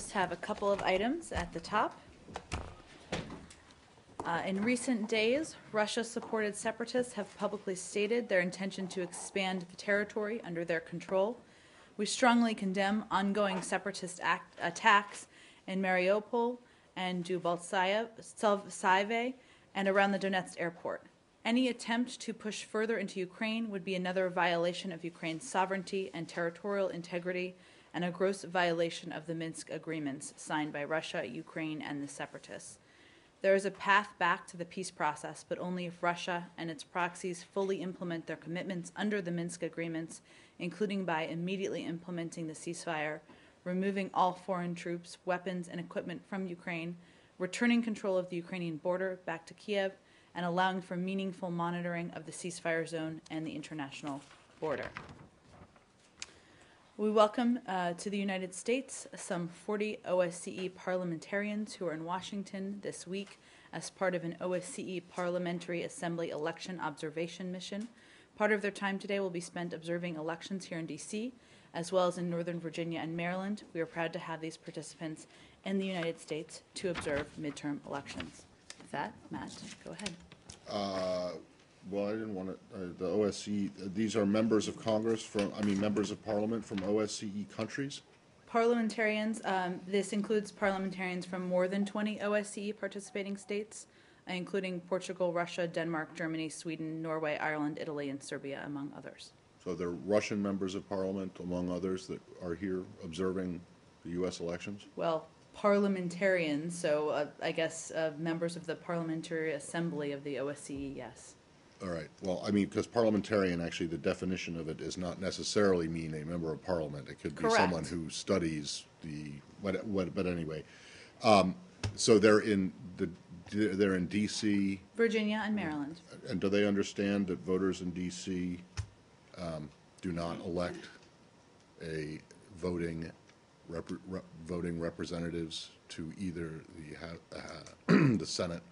just have a couple of items at the top. In recent days, Russia-supported separatists have publicly stated their intention to expand the territory under their control. We strongly condemn ongoing separatist attacks in Mariupol and Debaltseve and around the Donetsk airport. Any attempt to push further into Ukraine would be another violation of Ukraine's sovereignty and territorial integrity and a gross violation of the Minsk agreements signed by Russia, Ukraine, and the separatists. There is a path back to the peace process, but only if Russia and its proxies fully implement their commitments under the Minsk agreements, including by immediately implementing the ceasefire, removing all foreign troops, weapons, and equipment from Ukraine, returning control of the Ukrainian border back to Kiev, and allowing for meaningful monitoring of the ceasefire zone and the international border. We welcome to the United States some 40 OSCE parliamentarians who are in Washington this week as part of an OSCE Parliamentary Assembly election observation mission. Part of their time today will be spent observing elections here in D.C., as well as in Northern Virginia and Maryland. We are proud to have these participants in the United States to observe midterm elections. With that, Matt, go ahead. Well, I didn't want to, the OSCE, these are members of Congress from, members of Parliament from OSCE countries? Parliamentarians, this includes parliamentarians from more than 20 OSCE participating states, including Portugal, Russia, Denmark, Germany, Sweden, Norway, Ireland, Italy, and Serbia, among others. So they're Russian members of Parliament, among others, that are here observing the U.S. elections? Well, parliamentarians, so I guess members of the Parliamentary Assembly of the OSCE, yes. All right. Well, because parliamentarian, actually, the definition of it does not necessarily mean a member of Parliament. It could be someone who studies but anyway. So they're in D.C., Virginia, and Maryland. And do they understand that voters in D.C. Do not elect a voting representatives to either the Senate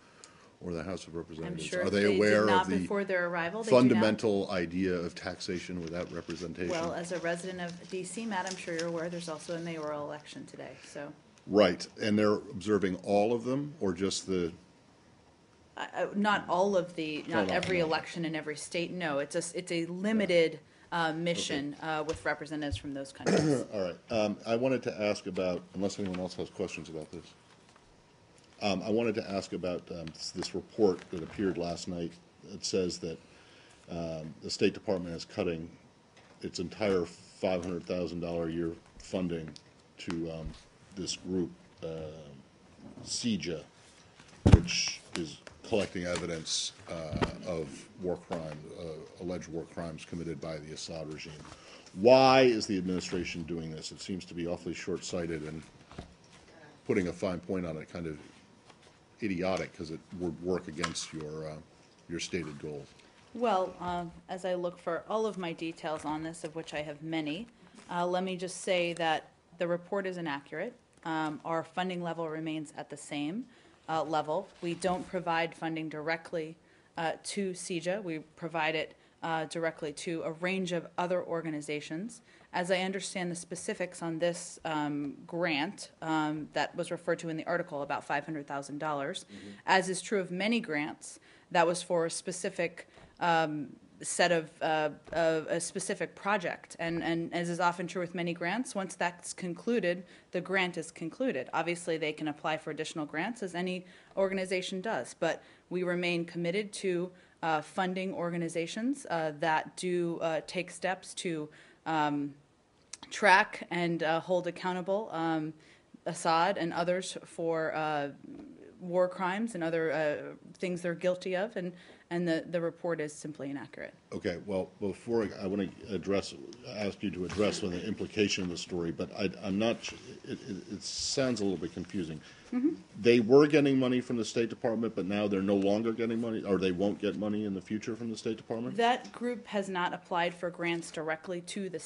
or the House of Representatives? I'm sure are they aware of the before their arrival, fundamental idea of taxation without representation? Well, as a resident of D.C., Matt, I'm sure you're aware there's also a mayoral election today. So. Right, and they're observing all of them, or just the? Not all of the, not every election in every state. No, it's a limited mission with representatives from those countries. All right. I wanted to ask about, unless anyone else has questions about this. I wanted to ask about this report that appeared last night. It says that the State Department is cutting its entire $500,000 a year funding to this group, CIJA, which is collecting evidence of war crimes, alleged war crimes committed by the Assad regime. Why is the administration doing this? It seems to be awfully short-sighted, and putting a fine point on it kind of idiotic, because it would work against your stated goals. Well, as I look for all of my details on this, of which I have many, let me just say that the report is inaccurate. Our funding level remains at the same level. We don't provide funding directly to CIJA. We provide it directly to a range of other organizations. As I understand the specifics on this grant that was referred to in the article, about $500,000, as is true of many grants, that was for a specific set of a specific project. And as is often true with many grants, once that's concluded, the grant is concluded. Obviously, they can apply for additional grants, as any organization does. But we remain committed to funding organizations that do take steps to track and hold accountable Assad and others for war crimes and other things they're guilty of, and the report is simply inaccurate. Okay, well, before I want to ask you to address the implication of the story, but I'm not, it sounds a little bit confusing. They were getting money from the State Department, but now they're no longer getting money, or they won't get money in the future from the State Department? That group has not applied for grants directly to the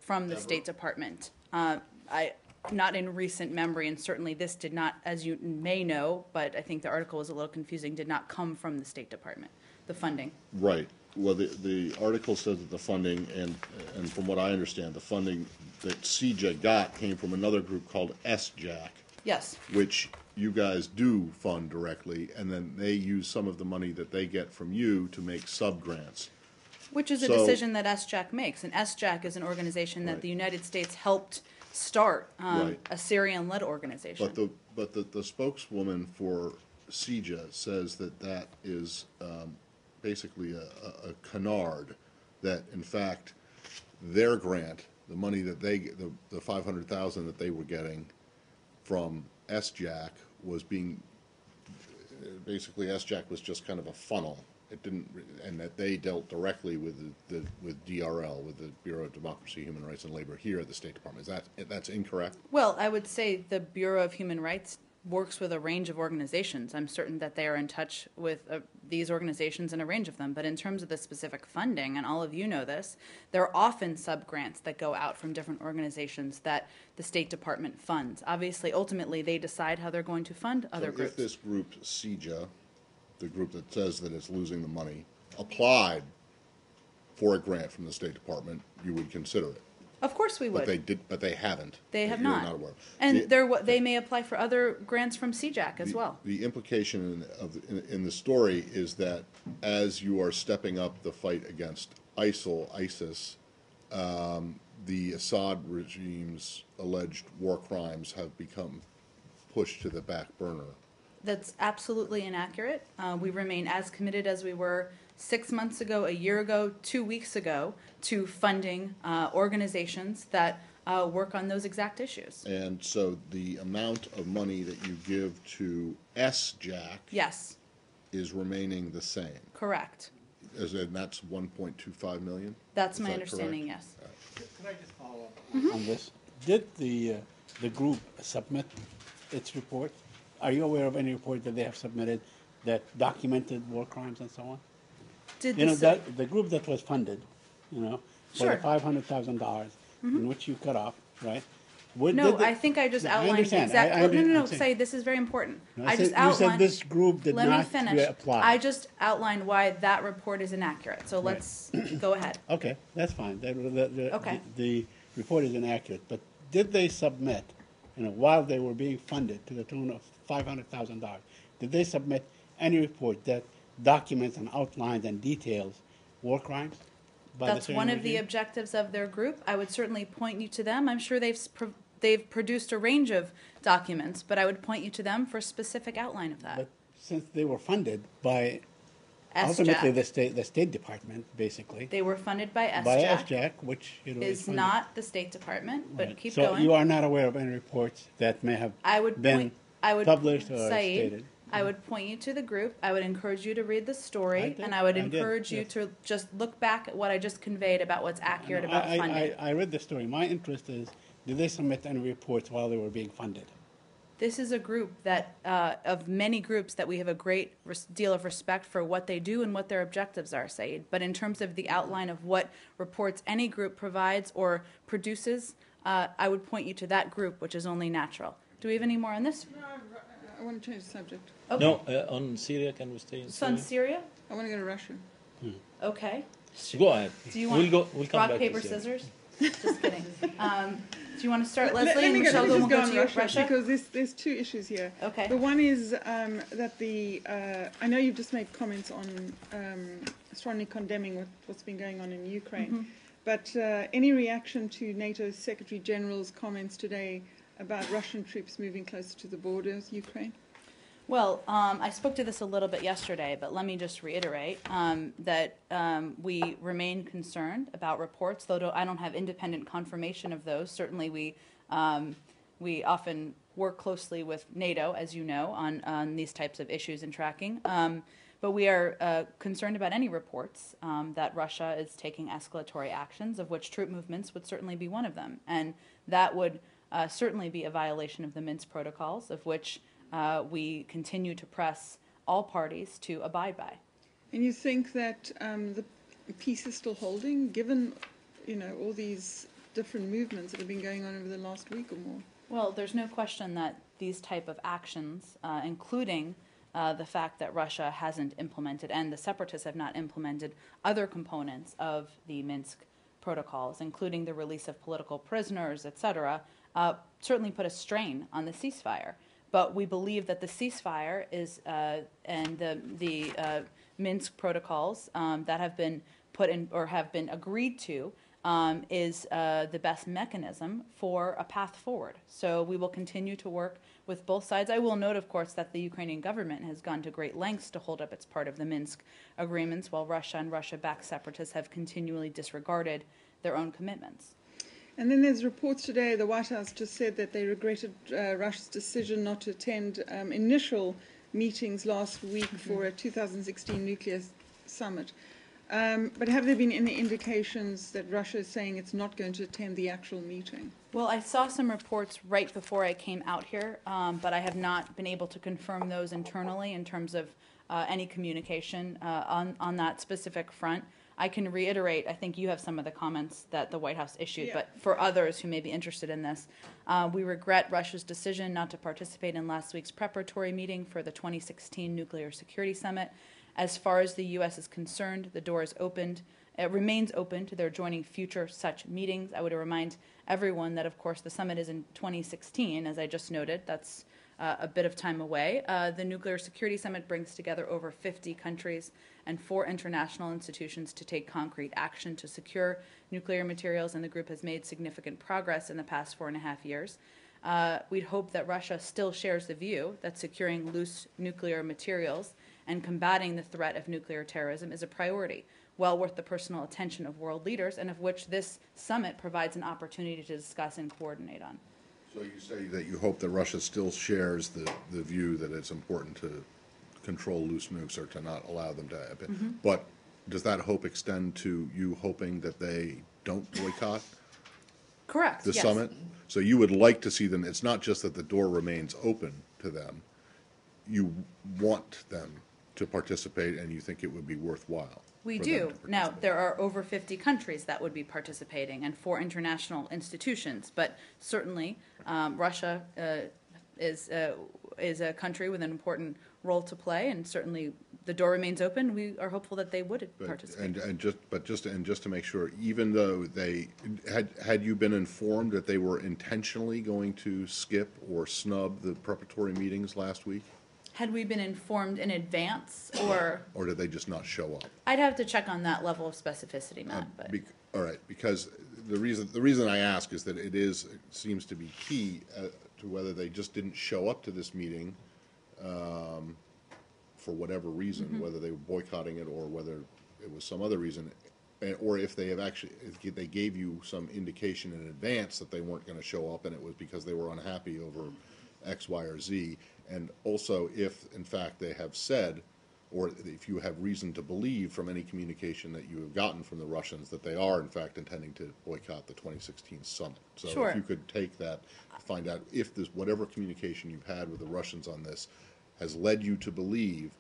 from the State Department. Not in recent memory, and certainly this did not, as you may know, but I think the article was a little confusing, did not come from the State Department, the funding. Right. Well, the article says that the funding, and from what I understand, the funding that CJ got came from another group called SJAC, Yes. which you guys do fund directly, and then they use some of the money that they get from you to make sub-grants. Which is a So- decision that SJAC makes. And SJAC is an organization that Right. the United States helped start, Right. a Syrian-led organization. But the spokeswoman for CJA says that that is basically a canard, that in fact, their grant, the money that the 500,000 that they were getting from SJAC was being, basically SJAC was just kind of a funnel. It didn't, and that they dealt directly with with DRL, with the Bureau of Democracy, Human Rights, and Labor here at the State Department. That's incorrect? Well, I would say the Bureau of Human Rights works with a range of organizations. I'm certain that they are in touch with these organizations and a range of them. But in terms of the specific funding, and all of you know this, there are often sub-grants that go out from different organizations that the State Department funds. Obviously, ultimately, they decide how they're going to fund other So groups. if this group, CJA, the group that says that it's losing the money, applied for a grant from the State Department, you would consider it? Of course we would. But they haven't. They have You're not. aware of. And The- they may apply for other grants from CJAC as well. The implication in the story is that as you are stepping up the fight against ISIS, the Assad regime's alleged war crimes have become pushed to the back burner. That's absolutely inaccurate. We remain as committed as we were 6 months ago, a year ago, 2 weeks ago, to funding organizations that work on those exact issues. And so the amount of money that you give to SJAC Yes, is remaining the same. correct. And that's 1.25 million? That's Is my that understanding, correct? yes. Could I just follow up on this? Did the group submit its report? Are you aware of any report that they have submitted that documented war crimes and so on? Did You know, the the group that was funded, you know, for Sure. the $500,000 in which you cut off, right? What No, did the- I think I just No, I outlined understand. exactly. I No, understand. say this is very important. No, I just you said outlined. this group did Let me not finish. apply. I just outlined why that report is inaccurate. So Right. let's go ahead. Okay, that's fine. Okay. The report is inaccurate, but did they submit, you know, while they were being funded to the tune of $500,000, did they submit any report that documents and outlines and details war crimes by the That's Syrian one of the regime? objectives of their group. I would certainly point you to them. I'm sure they've produced a range of documents, but I would point you to them for a specific outline of that. But since they were funded by ultimately SJAC. the State Department, basically, They were funded by by SJAC. SJAC, which you know Is funded- not the State Department, but Right. keep so going. you are not aware of any reports that may have I would been point. I would published or Saeed, stated. I would point you to the group. I would encourage you to read the story, I did. and I would I did, encourage you yes. to just look back at what I just conveyed about what's accurate about funding. I read the story. My interest is, did they submit any reports while they were being funded? This is a group that, of many groups, that we have a great deal of respect for what they do and what their objectives are, Saeed. But in terms of the outline of what reports any group provides or produces, I would point you to that group, which is only natural. Do we have any more on this? No, I want to change the subject. Okay. No, on Syria, can we stay in So in Syria? Syria? I want to go to Russia. Okay. Go ahead. Do you want We'll come rock, back paper, to Syria. scissors? Just kidding. Do you want to start, Leslie, Let and me Michelle let me will just go go on to you? Russia, because there's two issues here. Okay. The one is that I know you've just made comments on strongly condemning what's been going on in Ukraine, but any reaction to NATO's Secretary General's comments today about Russian troops moving closer to the border of Ukraine? Well, I spoke to this a little bit yesterday, but let me just reiterate that we remain concerned about reports, though I don't have independent confirmation of those. Certainly, we often work closely with NATO, as you know, on these types of issues and tracking. But we are concerned about any reports that Russia is taking escalatory actions, of which troop movements would certainly be one of them. And that would certainly be a violation of the Minsk protocols, of which we continue to press all parties to abide by. And you think that the peace is still holding, given all these different movements that have been going on over the last week or more? Well, there's no question that these type of actions, including the fact that Russia hasn't implemented and the separatists have not implemented other components of the Minsk protocols, including the release of political prisoners, etc., certainly put a strain on the ceasefire. But we believe that the ceasefire is and the Minsk protocols that have been put in or have been agreed to is the best mechanism for a path forward. So we will continue to work with both sides. I will note, of course, that the Ukrainian government has gone to great lengths to hold up its part of the Minsk agreements, while Russia and Russia-backed separatists have continually disregarded their own commitments. And then there's reports today, the White House just said that they regretted Russia's decision not to attend initial meetings last week for a 2016 nuclear summit. But have there been any indications that Russia is saying it's not going to attend the actual meeting? Well, I saw some reports right before I came out here, but I have not been able to confirm those internally in terms of any communication on that specific front. I can reiterate, I think you have some of the comments that the White House issued, but for others who may be interested in this, we regret Russia's decision not to participate in last week's preparatory meeting for the 2016 Nuclear Security Summit. As far as the U.S. is concerned, the door is opened. It remains open to their joining future such meetings. I would remind everyone that, of course, the summit is in 2016, as I just noted. That's a bit of time away. The Nuclear Security Summit brings together over 50 countries and 4 international institutions to take concrete action to secure nuclear materials, and the group has made significant progress in the past 4.5 years. We'd hope that Russia still shares the view that securing loose nuclear materials and combating the threat of nuclear terrorism is a priority, well worth the personal attention of world leaders, and of which this summit provides an opportunity to discuss and coordinate on. So you say that you hope that Russia still shares the view that it's important to control loose nukes or to not allow them to happen. But does that hope extend to you hoping that they don't boycott Correct. the yes. summit? So you would like to see them, it's not just that the door remains open to them, you want them to participate and you think it would be worthwhile. We for them do. to Now, participate. there are over 50 countries that would be participating and 4 international institutions, but certainly Russia is a country with an important role to play, and certainly the door remains open. We are hopeful that they would participate. And just to make sure, even though they had you been informed that they were intentionally going to skip or snub the preparatory meetings last week, Had we been informed in advance, or did they just not show up? I'd have to check on that level of specificity, Matt. But All right, because the reason I ask is that it seems to be key to whether they just didn't show up to this meeting for whatever reason, whether they were boycotting it or whether it was some other reason, or if they have actually if they gave you some indication in advance that they weren't going to show up and it was because they were unhappy over X, Y, or Z, and also if in fact they have said, or if you have reason to believe from any communication that you have gotten from the Russians that they are in fact intending to boycott the 2016 summit. So Sure. if you could take that, find out if this whatever communication you've had with the Russians on this has led you to believe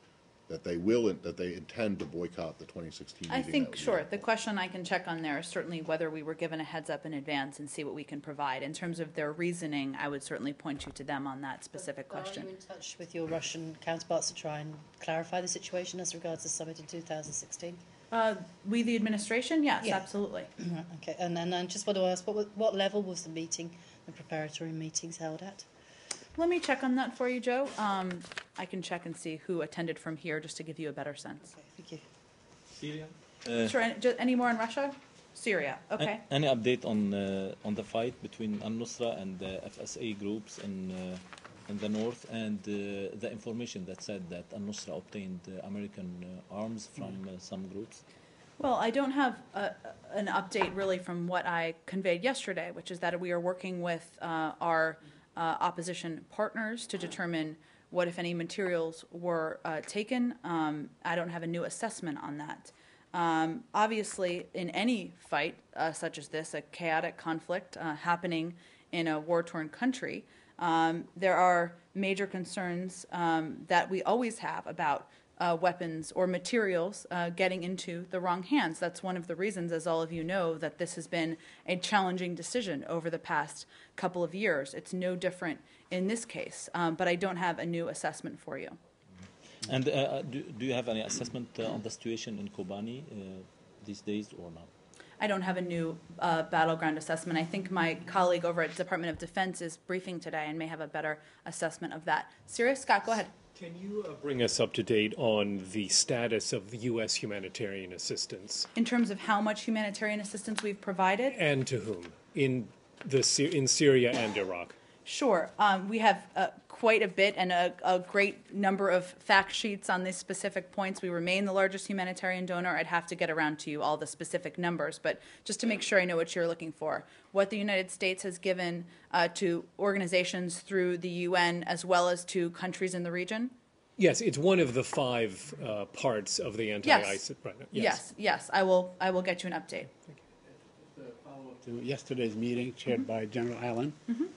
that they intend to boycott the 2016 I meeting. think, sure, the question I can check on there is certainly whether we were given a heads up in advance and see what we can provide. In terms of their reasoning, I would certainly point you to them on that specific question. Are you in touch with your Russian counterparts to try and clarify the situation as regards the summit in 2016? We, the administration, yes, Yeah. absolutely. Okay, and then I just want to ask, what level was the meeting, the preparatory meetings held at? Let me check on that for you, Joe. I can check and see who attended from here just to give you a better sense. Okay, thank you. Syria? Sure, any more on Russia? Syria, okay. Any update on the fight between Al-Nusra and the FSA groups in the north, and the information that said that Al-Nusra obtained American arms from some groups? Well, I don't have an update really from what I conveyed yesterday, which is that we are working with our opposition partners to determine what, if any, materials were taken. I don't have a new assessment on that. Obviously, in any fight such as this, a chaotic conflict happening in a war-torn country, there are major concerns that we always have about weapons or materials getting into the wrong hands. That's one of the reasons, as all of you know, that this has been a challenging decision over the past couple of years. It's no different in this case, but I don't have a new assessment for you. And do you have any assessment on the situation in Kobani these days or not? I don't have a new battleground assessment. I think my colleague over at Department of Defense is briefing today and may have a better assessment of that. Syria, Scott, go ahead. Can you bring us up to date on the status of the U.S. humanitarian assistance? In terms of how much humanitarian assistance we've provided? And to whom? In Syria and Iraq? Sure. We have quite a bit and a great number of fact sheets on these specific points. We remain the largest humanitarian donor. I'd have to get around to you all the specific numbers, but just to make sure I know what you're looking for. What the United States has given to organizations through the UN as well as to countries in the region? Yes, it's one of the 5 parts of the anti-ISIS. Yes. Right. Yes. I will get you an update. To yesterday's meeting chaired by General Allen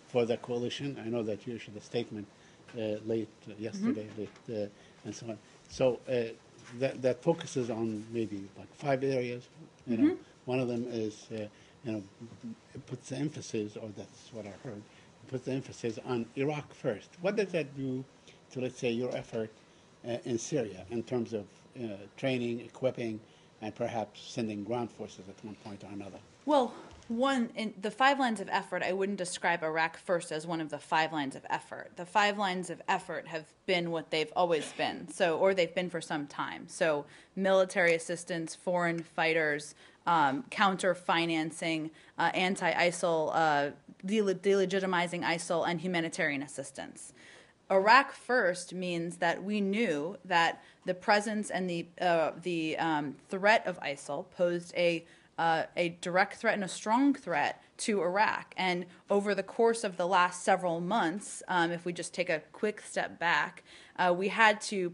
for the coalition. I know that you issued a statement late yesterday, and so on. So that focuses on maybe like 5 areas. You know, one of them is it puts the emphasis, or that's what I heard, puts the emphasis on Iraq first. What does that do to, let's say, your effort in Syria in terms of training, equipping, and perhaps sending ground forces at one point or another? Well, in the 5 lines of effort, I wouldn't describe Iraq first as one of the 5 lines of effort. The 5 lines of effort have been what they've always been, or they've been for some time. So military assistance, foreign fighters, counter-financing, anti-ISIL, delegitimizing ISIL, and humanitarian assistance. Iraq first means that we knew that the presence and the threat of ISIL posed a direct threat and a strong threat to Iraq. And over the course of the last several months, if we just take a quick step back, we had to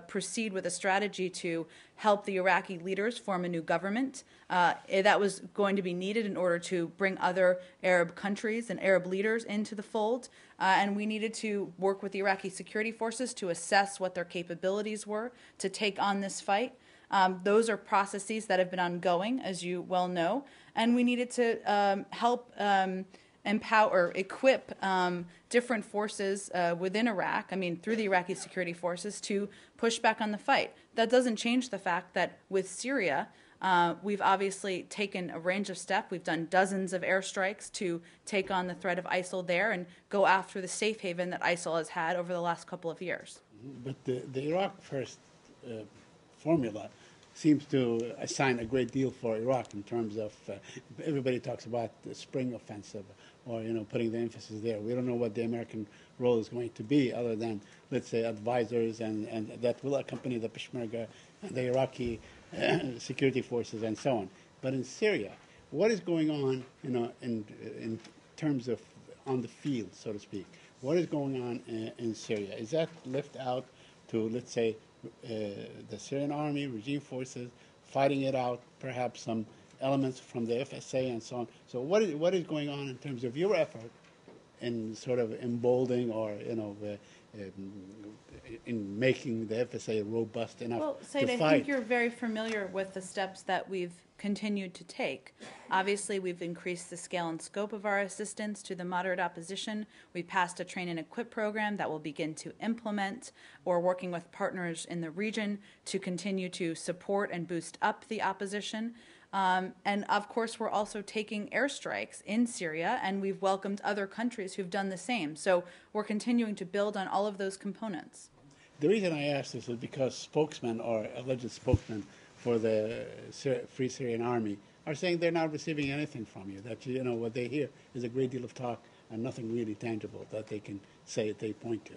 proceed with a strategy to help the Iraqi leaders form a new government. That was going to be needed in order to bring other Arab countries and Arab leaders into the fold. And we needed to work with the Iraqi security forces to assess what their capabilities were to take on this fight. Those are processes that have been ongoing, as you well know, and we needed to help empower, equip different forces within Iraq, through the Iraqi security forces, to push back on the fight. That doesn't change the fact that with Syria, we've obviously taken a range of steps. We've done dozens of airstrikes to take on the threat of ISIL there and go after the safe haven that ISIL has had over the last couple of years. But the Iraq first formula seems to assign a great deal for Iraq in terms of everybody talks about the spring offensive or putting the emphasis there. We don't know what the American role is going to be other than, let's say, advisors and that will accompany the Peshmerga and the Iraqi security forces and so on. But in Syria, what is going on in terms of on the field, so to speak? What is going on in Syria? Is that left out to, let's say, the Syrian army, regime forces, fighting it out, perhaps some elements from the FSA and so on? So what is going on in terms of your effort in sort of emboldening or, in making the FSA robust enough to Said, fight? I think you're very familiar with the steps that we've continued to take. Obviously, we've increased the scale and scope of our assistance to the moderate opposition. We passed a train and equip program that will begin to implement, or working with partners in the region to continue to support and boost up the opposition. And of course, we're also taking airstrikes in Syria, and we've welcomed other countries who've done the same. So we're continuing to build on all of those components. The reason I ask this is because spokesmen or alleged spokesmen for the Free Syrian Army are saying they're not receiving anything from you, that what they hear is a great deal of talk and nothing really tangible that they can say they point to.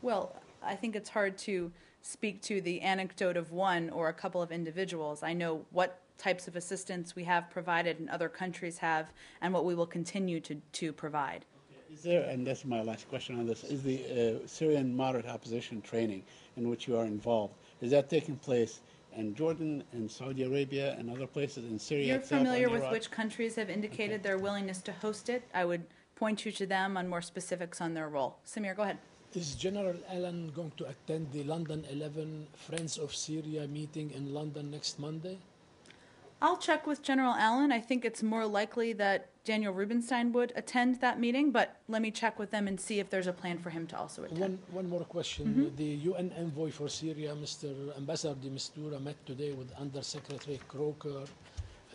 Well, I think it's hard to speak to the anecdote of one or a couple of individuals. I know what types of assistance we have provided and other countries have, and what we will continue to provide. Is there, and that's my last question on this, is the Syrian moderate opposition training in which you are involved, is that taking place in Jordan and Saudi Arabia and other places in Syria? You're itself, familiar and with Iraq? which countries have indicated their willingness to host it. I would point you to them on more specifics on their role. Samir, go ahead. Is General Allen going to attend the London 11 Friends of Syria meeting in London next Monday? I'll check with General Allen. I think it's more likely that Daniel Rubenstein would attend that meeting, but let me check with them and see if there's a plan for him to also attend. One more question. The UN envoy for Syria, Mr. Ambassador de Mistura, met today with Under Secretary Croker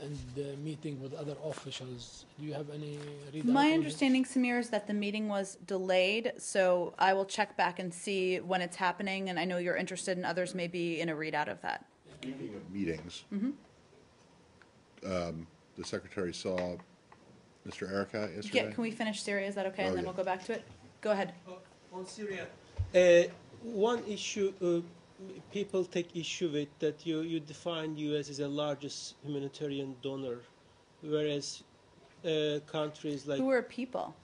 and meeting with other officials. Do you have any read My on it? understanding, Samir, is that the meeting was delayed, so I will check back and see when it's happening, and I know you're interested and others may be in a readout of that. Speaking of meetings, the secretary saw Mr. Erica yesterday. Yeah, can we finish Syria? Is that okay? Oh, And then yeah. we'll go back to it. Go ahead. On Syria, one issue people take issue with that you define U.S. as the largest humanitarian donor, whereas countries like Who are people?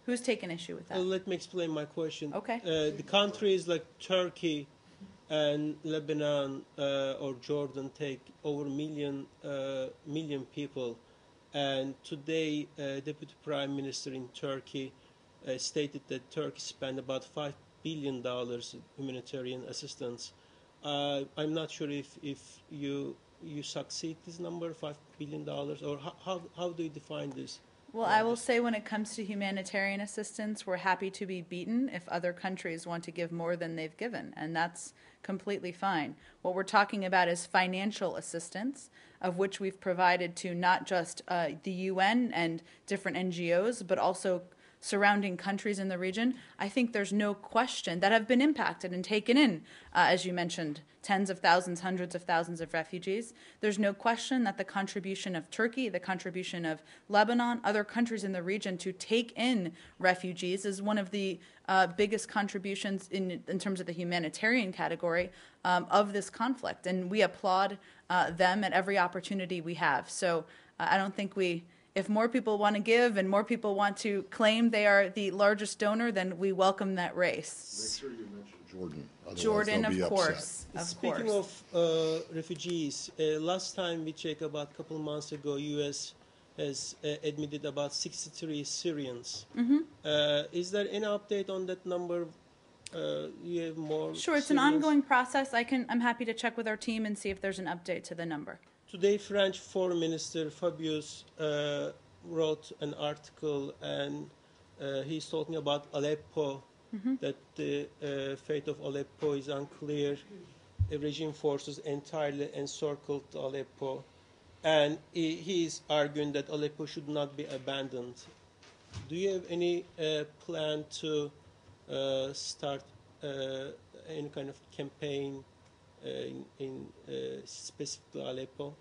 Who's taken issue with that? let me explain my question. Okay. The countries like Turkey and Lebanon or Jordan take over million people, and today Deputy Prime Minister in Turkey stated that Turkey spent about $5 billion humanitarian assistance. I'm not sure if you succeed this number, $5 billion, or how do you define this? Well, I will say when it comes to humanitarian assistance, we're happy to be beaten if other countries want to give more than they've given, and that's completely fine. What we're talking about is financial assistance, of which we've provided to not just the UN and different NGOs, but also surrounding countries in the region. I think there's no question that have been impacted and taken in, as you mentioned, tens of thousands, hundreds of thousands of refugees. There's no question that the contribution of Turkey, the contribution of Lebanon, other countries in the region to take in refugees is one of the biggest contributions in terms of the humanitarian category of this conflict. And we applaud them at every opportunity we have. So I don't think if more people want to give and more people want to claim they are the largest donor, then we welcome that race. Make sure you mention Jordan. Otherwise Jordan, they'll be of upset. course. Speaking of refugees, last time we checked about a couple of months ago, U.S. has admitted about 63 Syrians. Is there any update on that number? You have more? Sure, it's an Syrians? ongoing process. I'm happy to check with our team and see if there's an update to the number. Today, French Foreign Minister Fabius wrote an article, and he's talking about Aleppo, that the fate of Aleppo is unclear. The regime forces entirely encircled Aleppo, and he's arguing that Aleppo should not be abandoned. Do you have any plan to start any kind of campaign in specifically Aleppo?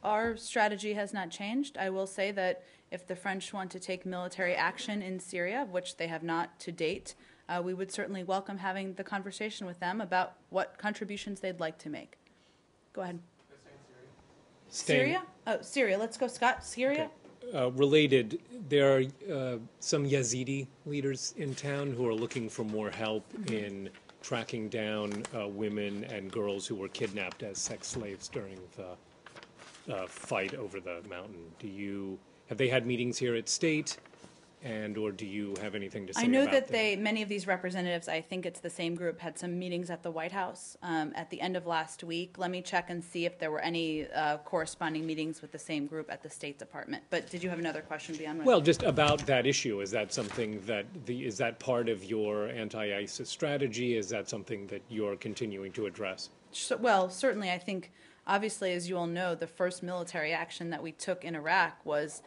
Our strategy has not changed. I will say that if the French want to take military action in Syria, which they have not to date, we would certainly welcome having the conversation with them about what contributions they'd like to make. Go ahead. Syria? Oh, Syria. Let's go, Scott. Syria? Related, there are some Yazidi leaders in town who are looking for more help in tracking down women and girls who were kidnapped as sex slaves during the fight over the mountain. Have they had meetings here at State, or do you have anything to say I know about that many of these representatives, I think it's the same group, had some meetings at the White House at the end of last week. Let me check and see if there were any corresponding meetings with the same group at the State Department. But did you have another question beyond that? Well, just about that issue. Is that something is that part of your anti-ISIS strategy? Is that something that you're continuing to address? Well, certainly, I think, obviously, as you all know, the first military action that we took in Iraq was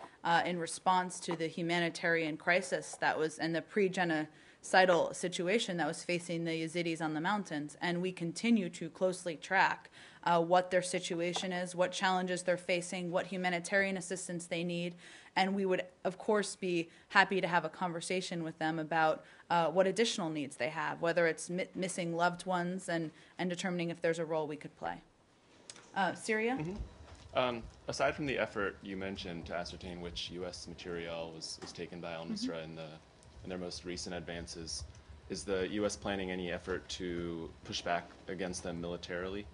in response to the humanitarian crisis that was, and the pre-genocidal situation that was facing the Yazidis on the mountains. And we continue to closely track what their situation is, what challenges they're facing, what humanitarian assistance they need. And we would, of course, be happy to have a conversation with them about what additional needs they have, whether it's missing loved ones and determining if there's a role we could play. Syria? Aside from the effort you mentioned to ascertain which U.S. material was taken by al-Nusra in their most recent advances, is the U.S. planning any effort to push back against them militarily?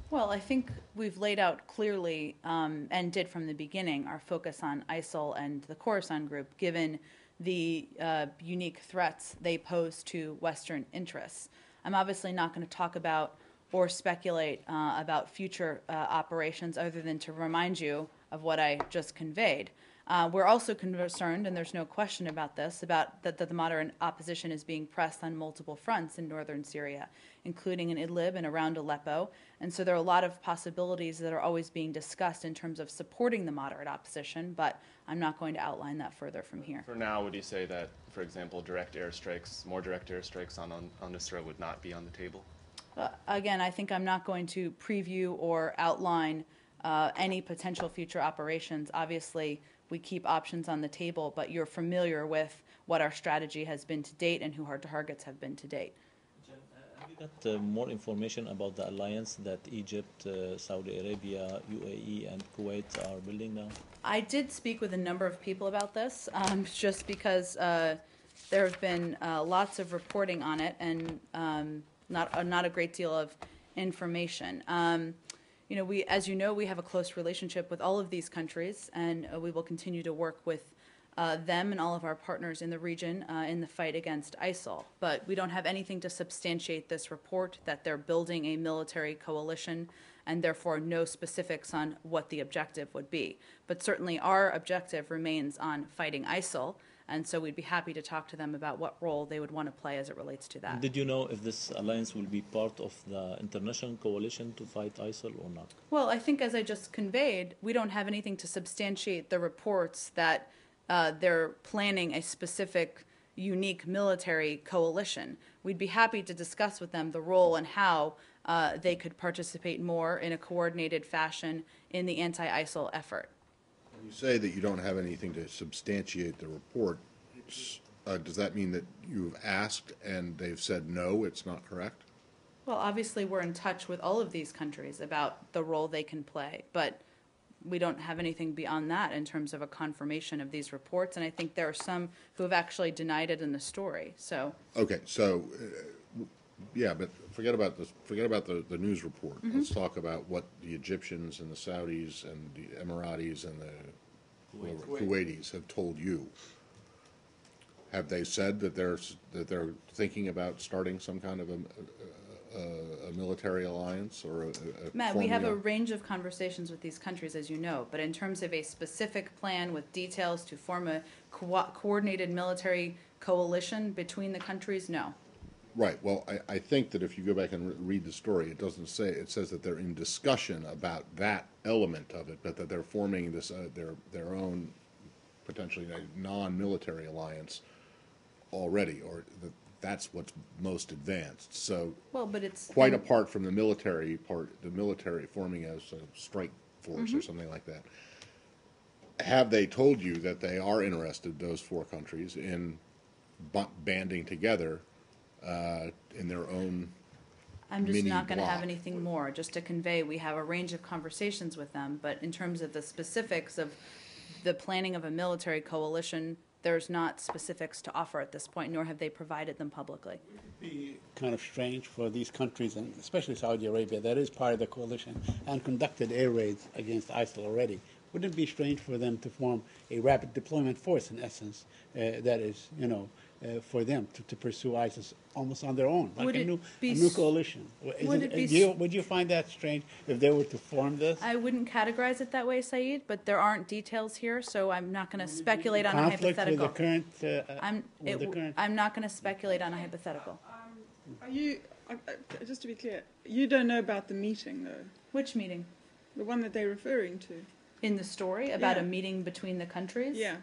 Well, I think we've laid out clearly, and did from the beginning, our focus on ISIL and the Khorasan group, given the unique threats they pose to Western interests. I'm obviously not going to talk about or speculate about future operations other than to remind you of what I just conveyed. We're also concerned, and there's no question about this, about that the modern opposition is being pressed on multiple fronts in northern Syria, including in Idlib and around Aleppo. And so there are a lot of possibilities that are always being discussed in terms of supporting the moderate opposition, but I'm not going to outline that further from here. For now, would you say that, for example, direct airstrikes, more direct airstrikes on Nusra would not be on the table? Again, I think I'm not going to preview or outline any potential future operations. Obviously, we keep options on the table, but you're familiar with what our strategy has been to date and who our targets have been to date. Have you got more information about the alliance that Egypt, Saudi Arabia, UAE, and Kuwait are building now? I did speak with a number of people about this, just because there have been lots of reporting on it and not a great deal of information. You know, as you know, we have a close relationship with all of these countries, and we will continue to work with them and all of our partners in the region in the fight against ISIL. But we don't have anything to substantiate this report that they're building a military coalition, and therefore no specifics on what the objective would be. But certainly our objective remains on fighting ISIL, and so we'd be happy to talk to them about what role they would want to play as it relates to that. Did you know if this alliance will be part of the international coalition to fight ISIL or not? Well, I think as I just conveyed, we don't have anything to substantiate the reports that they're planning a specific, unique military coalition. We'd be happy to discuss with them the role and how they could participate more in a coordinated fashion in the anti-ISIL effort. When you say that you don't have anything to substantiate the report, does that mean that you've asked and they've said no, it's not correct? Well, obviously we're in touch with all of these countries about the role they can play, but we don't have anything beyond that in terms of a confirmation of these reports, and I think there are some who have actually denied it in the story. So Okay, so yeah, but forget about this. Forget about the news report. Let's talk about what the Egyptians and the Saudis and the Emiratis and the Kuwaitis have told you. Have they said that they're thinking about starting some kind of a military alliance or Matt, we have a range of conversations with these countries, as you know, but in terms of a specific plan with details to form a coordinated military coalition between the countries, no. Right. Well, I think that if you go back and read the story, it doesn't say. It says that they're in discussion about that element of it, but that they're forming this their own potentially non-military alliance already, or that's what's most advanced. So, well, but it's quite apart from the military part, the military forming as a strike force or something like that. Have they told you that they are interested, those four countries, in banding together in their own? I'm just not going to have block? anything more. Just to convey, we have a range of conversations with them, but in terms of the specifics of the planning of a military coalition, there's not specifics to offer at this point, nor have they provided them publicly. Be kind of strange for these countries, and especially Saudi Arabia, that is part of the coalition and conducted air raids against ISIL already. Wouldn't it be strange for them to form a rapid deployment force, in essence, that is, for them to pursue ISIS almost on their own, like a new coalition? Would you find that strange if they were to form this? I wouldn't categorize it that way, Saeed, but there aren't details here, so I'm not going to speculate on a hypothetical. Conflict with the current... I'm not going to speculate on a hypothetical. Are you, just to be clear, you don't know about the meeting, though? Which meeting? The one that they're referring to? In the story about Yeah. a meeting between the countries? Yeah.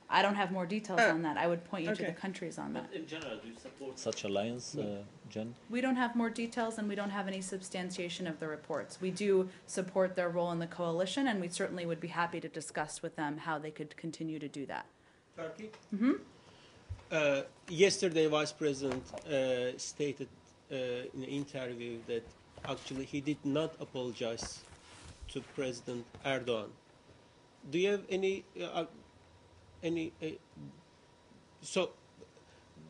I don't have more details Oh. on that. I would point you to Okay. the countries on that. In general, do you support such alliance, Jen? We don't have more details, and we don't have any substantiation of the reports. We do support their role in the coalition, and we certainly would be happy to discuss with them how they could continue to do that. Turkey? Yesterday, Vice President stated in an interview that actually he did not apologize to President Erdogan. Do you have any? So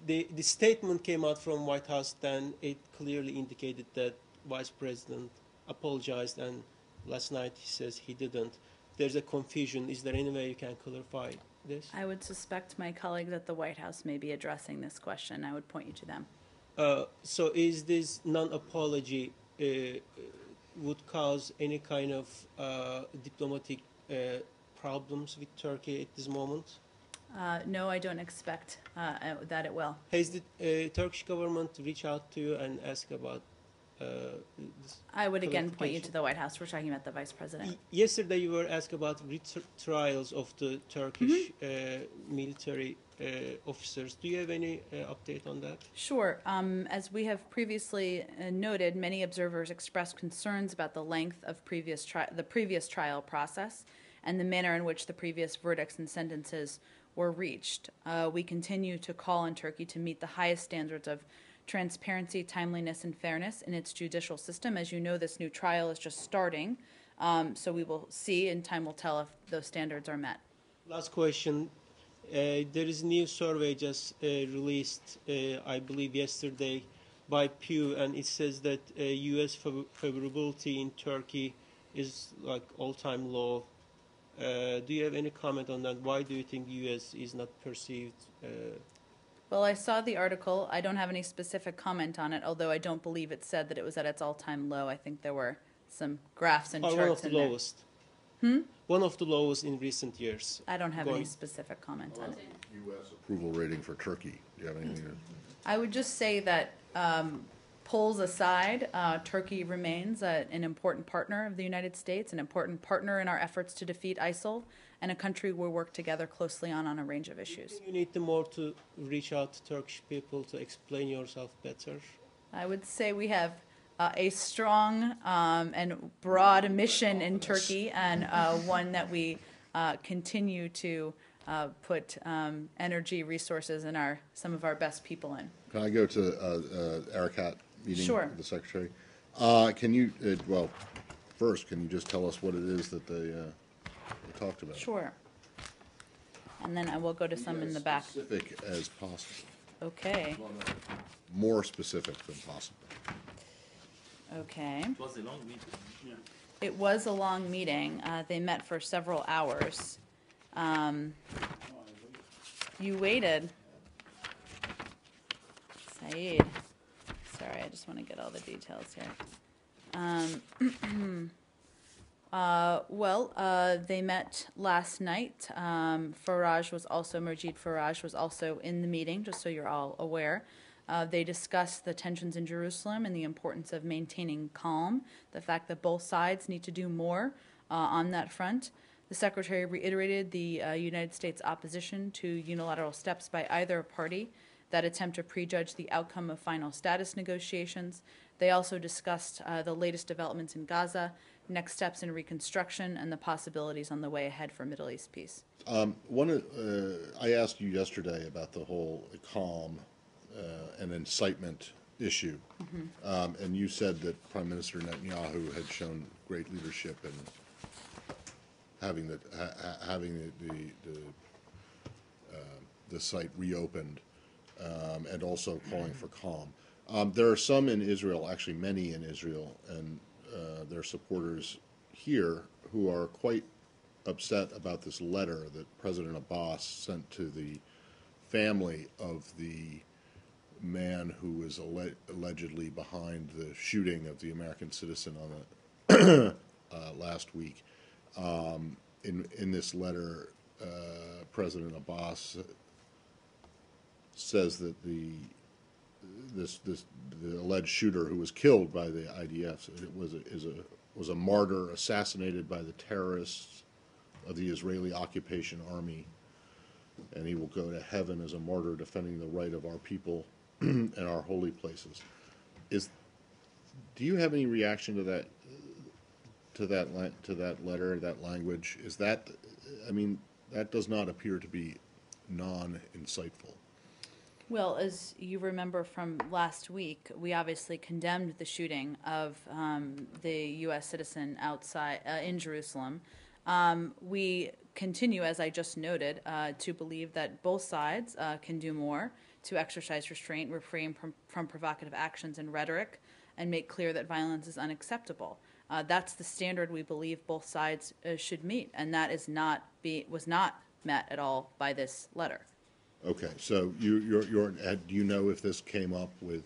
the statement came out from White House. Then it clearly indicated that Vice President apologized, and last night he says he didn't. There's a confusion. Is there any way you can clarify this? I would suspect my colleagues at the White House may be addressing this question. I would point you to them. So is this non-apology would cause any kind of diplomatic problems with Turkey at this moment? No, I don't expect that it will. Has the Turkish government reached out to you and asked about this? I would again point you clarification? to the White House. We're talking about the Vice President. Yesterday you were asked about trials of the Turkish military officers. Do you have any update on that? Sure. As we have previously noted, many observers expressed concerns about the length of the previous trial process and the manner in which the previous verdicts and sentences were reached. We continue to call on Turkey to meet the highest standards of transparency, timeliness, and fairness in its judicial system. As you know, this new trial is just starting, so we will see, and time will tell if those standards are met. Last question. There is a new survey just released, I believe yesterday, by Pew, and it says that U.S. favorability in Turkey is like all-time low. Do you have any comment on that? Why do you think U.S. is not perceived? Well, I saw the article. I don't have any specific comment on it, although I don't believe it said that it was at its all-time low. I think there were some graphs and charts one of the in there. lowest. One of the lowest in recent years. I don't have any Going- specific comment on it. U.S. approval rating for Turkey. Do you have anything to? I would just say that polls aside, Turkey remains an important partner of the United States, an important partner in our efforts to defeat ISIL, and a country we work together closely on a range of issues. You need more to reach out to Turkish people to explain yourself better. I would say we have a strong and broad mission in Turkey, and one that we continue to put energy, resources, and some of our best people in. Can I go to Arakat meeting? Sure. With the secretary? Can you? Well, first, can you just tell us what it is that they talked about? Sure. And then I will go to some in the back. Specific as possible. Okay. More specific than possible. Okay. It was a long meeting. Yeah. It was a long meeting. They met for several hours. You waited. Saeed. Sorry, I just want to get all the details here. They met last night. Majid Faraj was also in the meeting, just so you're all aware. They discussed the tensions in Jerusalem and the importance of maintaining calm, the fact that both sides need to do more on that front. The Secretary reiterated the United States' opposition to unilateral steps by either party that attempt to prejudge the outcome of final status negotiations. They also discussed the latest developments in Gaza, next steps in reconstruction, and the possibilities on the way ahead for Middle East peace. I asked you yesterday about the whole calm and incitement issue, and you said that Prime Minister Netanyahu had shown great leadership in having the site reopened, and also calling for calm. There are some in Israel, actually many in Israel, and their supporters here who are quite upset about this letter that President Abbas sent to the family of the man who was allegedly behind the shooting of the American citizen on the last week. In this letter, President Abbas says that the alleged shooter who was killed by the IDF was a martyr, assassinated by the terrorists of the Israeli occupation army, and he will go to heaven as a martyr defending the right of our people and our holy places. Do you have any reaction to that? To that letter, that language? That does not appear to be non-insightful. Well, as you remember from last week, we obviously condemned the shooting of the U.S. citizen outside in Jerusalem. We continue, as I just noted, to believe that both sides can do more to exercise restraint, refrain from provocative actions and rhetoric, and make clear that violence is unacceptable. That's the standard we believe both sides should meet, and that was not met at all by this letter. Okay, so do you know if this came up with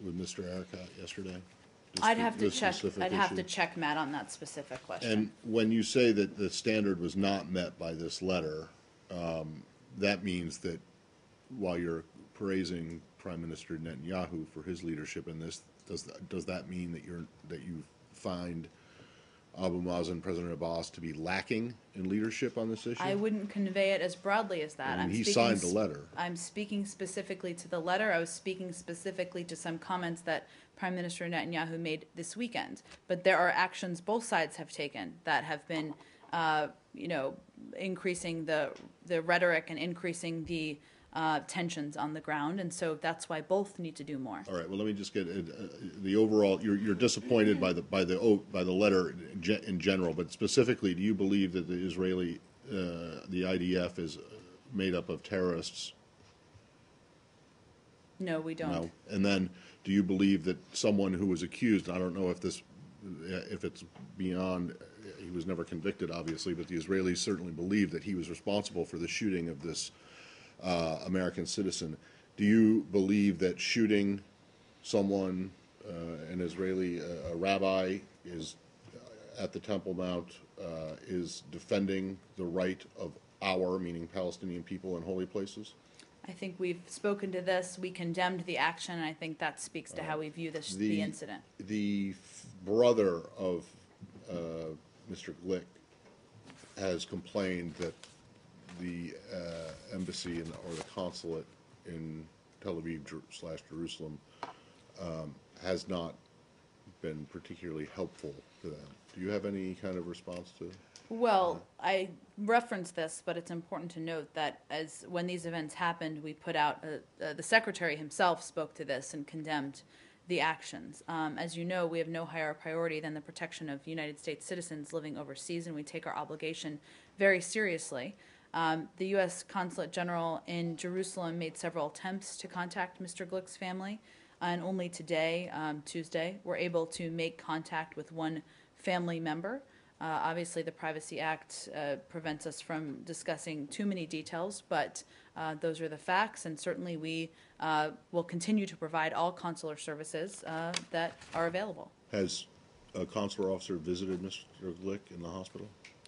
Mr. Arakat yesterday? I'd have to this check, specific I'd have issue? to check, Matt, on that specific question. And when you say that the standard was not met by this letter, that means that while you're praising Prime Minister Netanyahu for his leadership in this, does that mean that you find Abu Mazen, President Abbas, to be lacking in leadership on this issue? I wouldn't convey it as broadly as that. I mean, he speaking signed the letter. I'm speaking specifically to the letter. I was speaking specifically to some comments that Prime Minister Netanyahu made this weekend. But there are actions both sides have taken that have been, increasing the rhetoric and increasing the tensions on the ground. And so that's why both need to do more. All right. Well, let me just get the overall. You're disappointed by the letter in general, but specifically, do you believe that the Israeli, the IDF, is made up of terrorists? No, we don't. No. And then, do you believe that someone who was accused? I don't know if it's beyond. He was never convicted, obviously, but the Israelis certainly believe that he was responsible for the shooting of this American citizen. Do you believe that shooting someone, an Israeli a rabbi, is at the Temple Mount, is defending the right of our, meaning Palestinian people, in holy places? I think we've spoken to this. We condemned the action, and I think that speaks to how we view the incident. The brother of Mr. Glick has complained that the embassy or the consulate in Tel Aviv / Jerusalem has not been particularly helpful to them. Do you have any kind of response to? Well, I referenced this, but it's important to note that when these events happened, we put out, the Secretary himself spoke to this and condemned the actions. As you know, we have no higher priority than the protection of United States citizens living overseas, and we take our obligation very seriously. The U.S. Consulate General in Jerusalem made several attempts to contact Mr. Glick's family, and only today, Tuesday, we're able to make contact with one family member. Obviously, the Privacy Act prevents us from discussing too many details, but those are the facts, and certainly we will continue to provide all consular services that are available. Has a consular officer visited Mr. Glick in the hospital?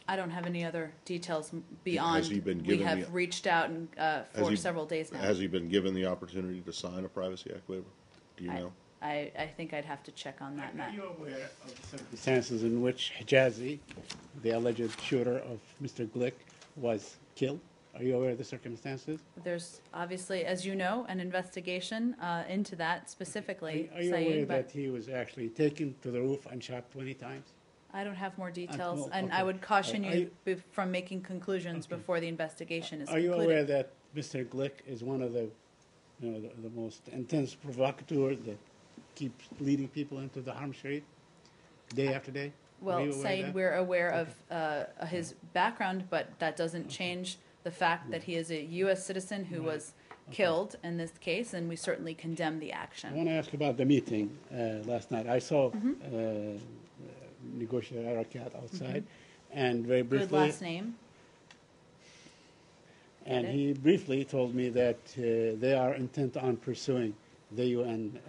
I don't have any other details beyond. Has he been we given have reached out for several days now. Has he been given the opportunity to sign a Privacy Act waiver? Do you know? I think I'd have to check on that, Matt. Are you aware of the circumstances in which Hijazi, the alleged shooter of Mr. Glick, was killed? Are you aware of the circumstances? There's obviously, as you know, an investigation into that specifically. Are you Saeed, aware but that he was actually taken to the roof and shot 20 times? I don't have more details, well, and okay. I would caution Are you from making conclusions before the investigation is Are you concluded. aware that Mr. Glick is one of the most intense provocateurs that keeps leading people into the harm street day after day? Are you Well, aware of Saeed, that? we're aware of his background, but that doesn't change the fact that he is a U.S. citizen who was killed in this case, and we certainly condemn the I action. want to ask about the meeting last night. I saw Mm-hmm. Negotiator Arakat outside, and very Good briefly, last name. and Get it? he briefly told me that they are intent on pursuing the UN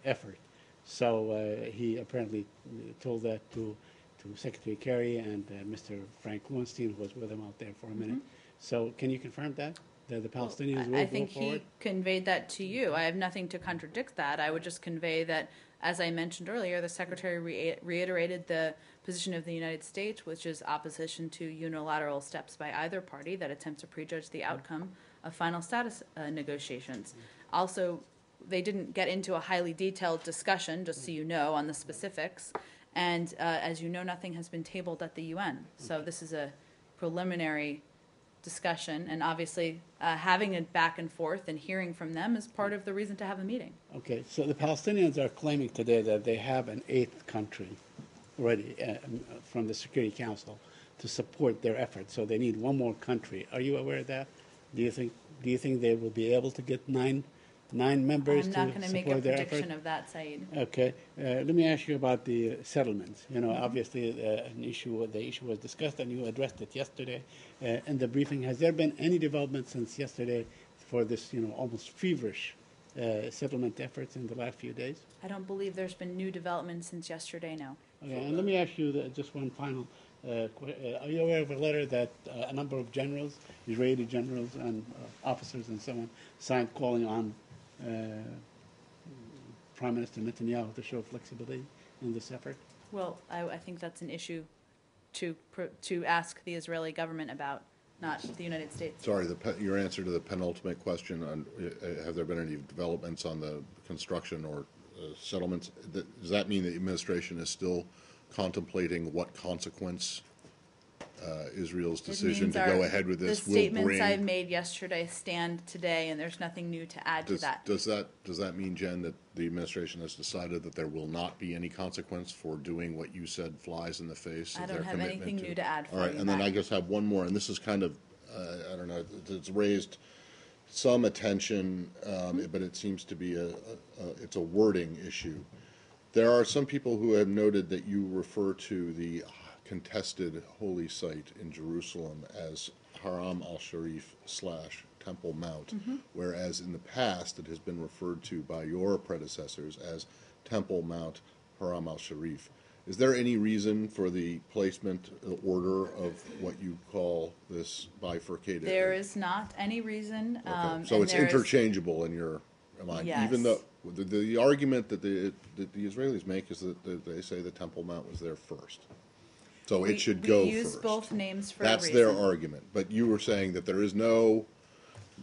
effort. So he apparently told that to Secretary Kerry and Mr. Frank Lowenstein, who was with him out there for a minute. So can you confirm that the Palestinians will I go think forward? he conveyed that to you. I have nothing to contradict that. I would just convey that, as I mentioned earlier, the Secretary reiterated the position of the United States, which is opposition to unilateral steps by either party that attempt to prejudge the outcome of final status negotiations. Also, they didn't get into a highly detailed discussion, just so you know, on the specifics. And as you know, nothing has been tabled at the UN. So this is a preliminary discussion, and obviously having it back and forth and hearing from them is part of the reason to have a meeting. Okay, so the Palestinians are claiming today that they have an eighth country ready from the Security Council to support their efforts. So they need one more country. Are you aware of that? Do you think they will be able to get nine members I'm to not going to make a support their prediction effort? of that, Saeed. Okay, let me ask you about the settlements. You know, obviously the issue was discussed, and you addressed it yesterday in the briefing. Has there been any development since yesterday for this, almost feverish settlement efforts in the last few days? I don't believe there's been new developments since yesterday, no. Okay, and let me ask you just one final. Are you aware of a letter that a number of generals, Israeli generals and officers and so on, signed calling on Prime Minister Netanyahu to show flexibility in this effort? Well, I think that's an issue to ask the Israeli government about, not the United States. Sorry, your answer to the penultimate question on have there been any developments on the construction or settlements? Does that mean the administration is still contemplating what consequence Israel's decision to go ahead with this the will statements bring? I made yesterday stand today, and there's nothing new to add to that. Does that mean, Jen, that the administration has decided that there will not be any consequence for doing what you said flies in the face of their commitment? I don't have anything new to add for All right, you, and then Matt. I just have one more, and this is kind of, I don't know, it's raised some attention, but it seems to be it's a wording issue. There are some people who have noted that you refer to the contested holy site in Jerusalem as Haram al-Sharif / Temple Mount, whereas in the past it has been referred to by your predecessors as Temple Mount Haram al-Sharif. Is there any reason for the placement order of what you call this bifurcated? There is not any reason. Okay. So and it's there is- interchangeable in your mind, even Yes. though the argument that the Israelis make is that they say the Temple Mount was there first, so it should go We use first. both names for That's a their reason. argument, but you were saying that there is no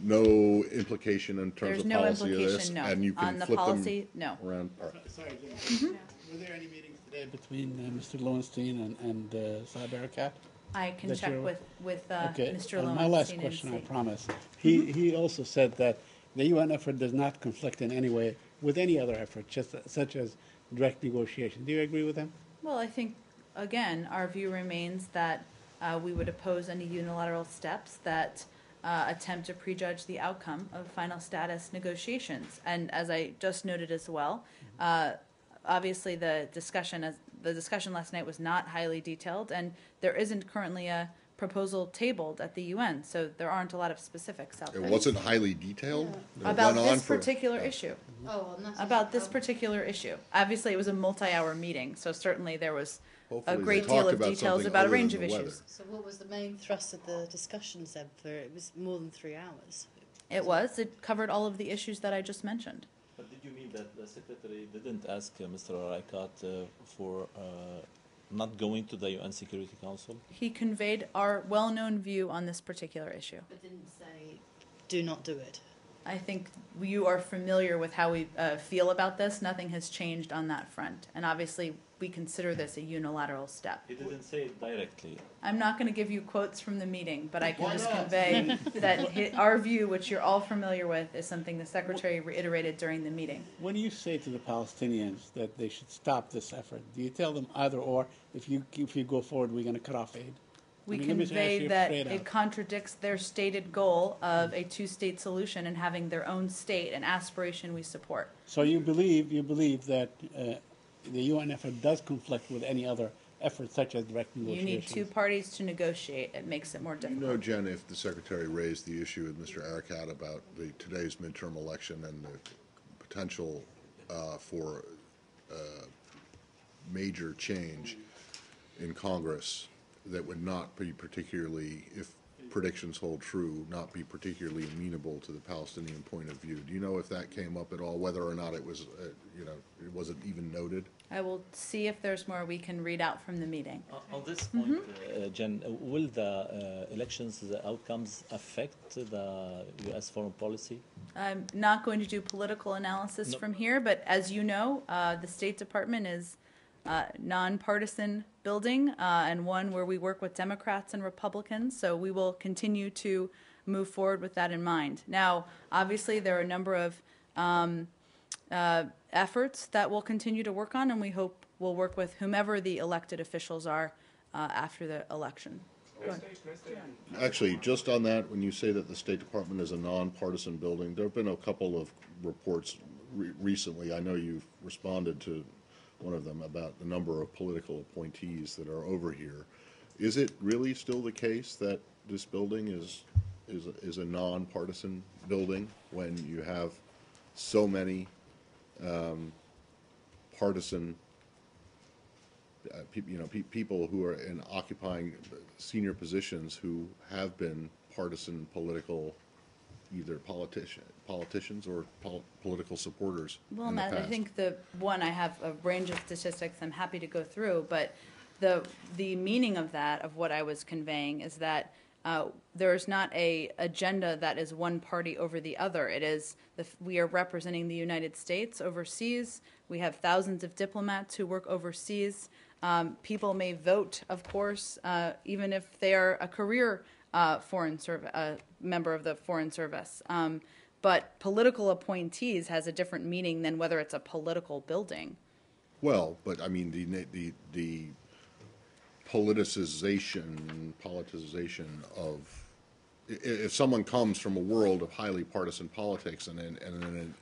implication in terms There's of no policy of this, implication, no. and you can On the flip policy, them no. around. All right. Sorry, Jim. Were there any meetings today between Mr. Lowenstein and Saab Erekat? I can That check you're- with Okay, Mr. and Lowenstein my last and question, I see. promise. He also said that the UN effort does not conflict in any way with any other effort, such as direct negotiation. Do you agree with him? Well, I think, again, our view remains that we would oppose any unilateral steps that attempt to prejudge the outcome of final status negotiations. And as I just noted as well, obviously the discussion last night was not highly detailed, and there isn't currently a proposal tabled at the UN, so there aren't a lot of specifics out It there. wasn't highly detailed. It About went on this for- particular issue. Oh, and that's About this particular issue. Obviously, it was a multi-hour meeting, so certainly there was Hopefully a they great talked deal of about details something about a other range than of the issues. weather. So what was the main thrust of the discussions then? For it was more than 3 hours. It covered all of the issues that I just mentioned. But did you mean that the secretary didn't ask Mr. Arakat for not going to the UN Security Council? He conveyed our well-known view on this particular issue. But didn't say, do not do it. I think you are familiar with how we feel about this. Nothing has changed on that front. And obviously, we consider this a unilateral step. He didn't say it directly. I'm not going to give you quotes from the meeting, but I can just convey that our view, which you're all familiar with, is something the Secretary reiterated during the meeting. When you say to the Palestinians that they should stop this effort, do you tell them either or, if you go forward, we're going to cut off aid? We I mean, let me ask convey you that straight it out. contradicts their stated goal of a two-state solution and having their own state, an aspiration we support. So you believe that the UN effort does conflict with any other effort, such as direct You negotiations? need two parties to negotiate. It makes it more You difficult. know, Jen, if the Secretary raised the issue with Mr. Arakat about today's midterm election and the potential for major change in Congress that would not be particularly, if predictions hold true, not be particularly amenable to the Palestinian point of view. Do you know if that came up at all, whether or not it was, it wasn't even noted? I will see if there's more we can read out from the meeting. On this point, Jen, will the elections, the outcomes affect the U.S. foreign policy? I'm not going to do political analysis No. from here, but as you know, the State Department is nonpartisan building and one where we work with Democrats and Republicans, so we will continue to move forward with that in mind. Now, obviously, there are a number of efforts that we'll continue to work on, and we hope we'll work with whomever the elected officials are after the election. Go ahead. Actually, just on that, when you say that the State Department is a nonpartisan building, there have been a couple of reports recently. I know you've responded to one of them about the number of political appointees that are over here. Is it really still the case that this building is a nonpartisan building when you have so many partisan people who are in occupying senior positions who have been partisan political, either politicians or political supporters Well, in the Matt, past. I think I have a range of statistics I'm happy to go through, but the meaning of that, of what I was conveying, is that there's not a agenda that is one party over the other. It is we are representing the United States overseas. We have thousands of diplomats who work overseas. People may vote, of course, even if they are a career member of the Foreign Service. But political appointees has a different meaning than whether it's a political building. Well, but I mean, the politicization of, if someone comes from a world of highly partisan politics and then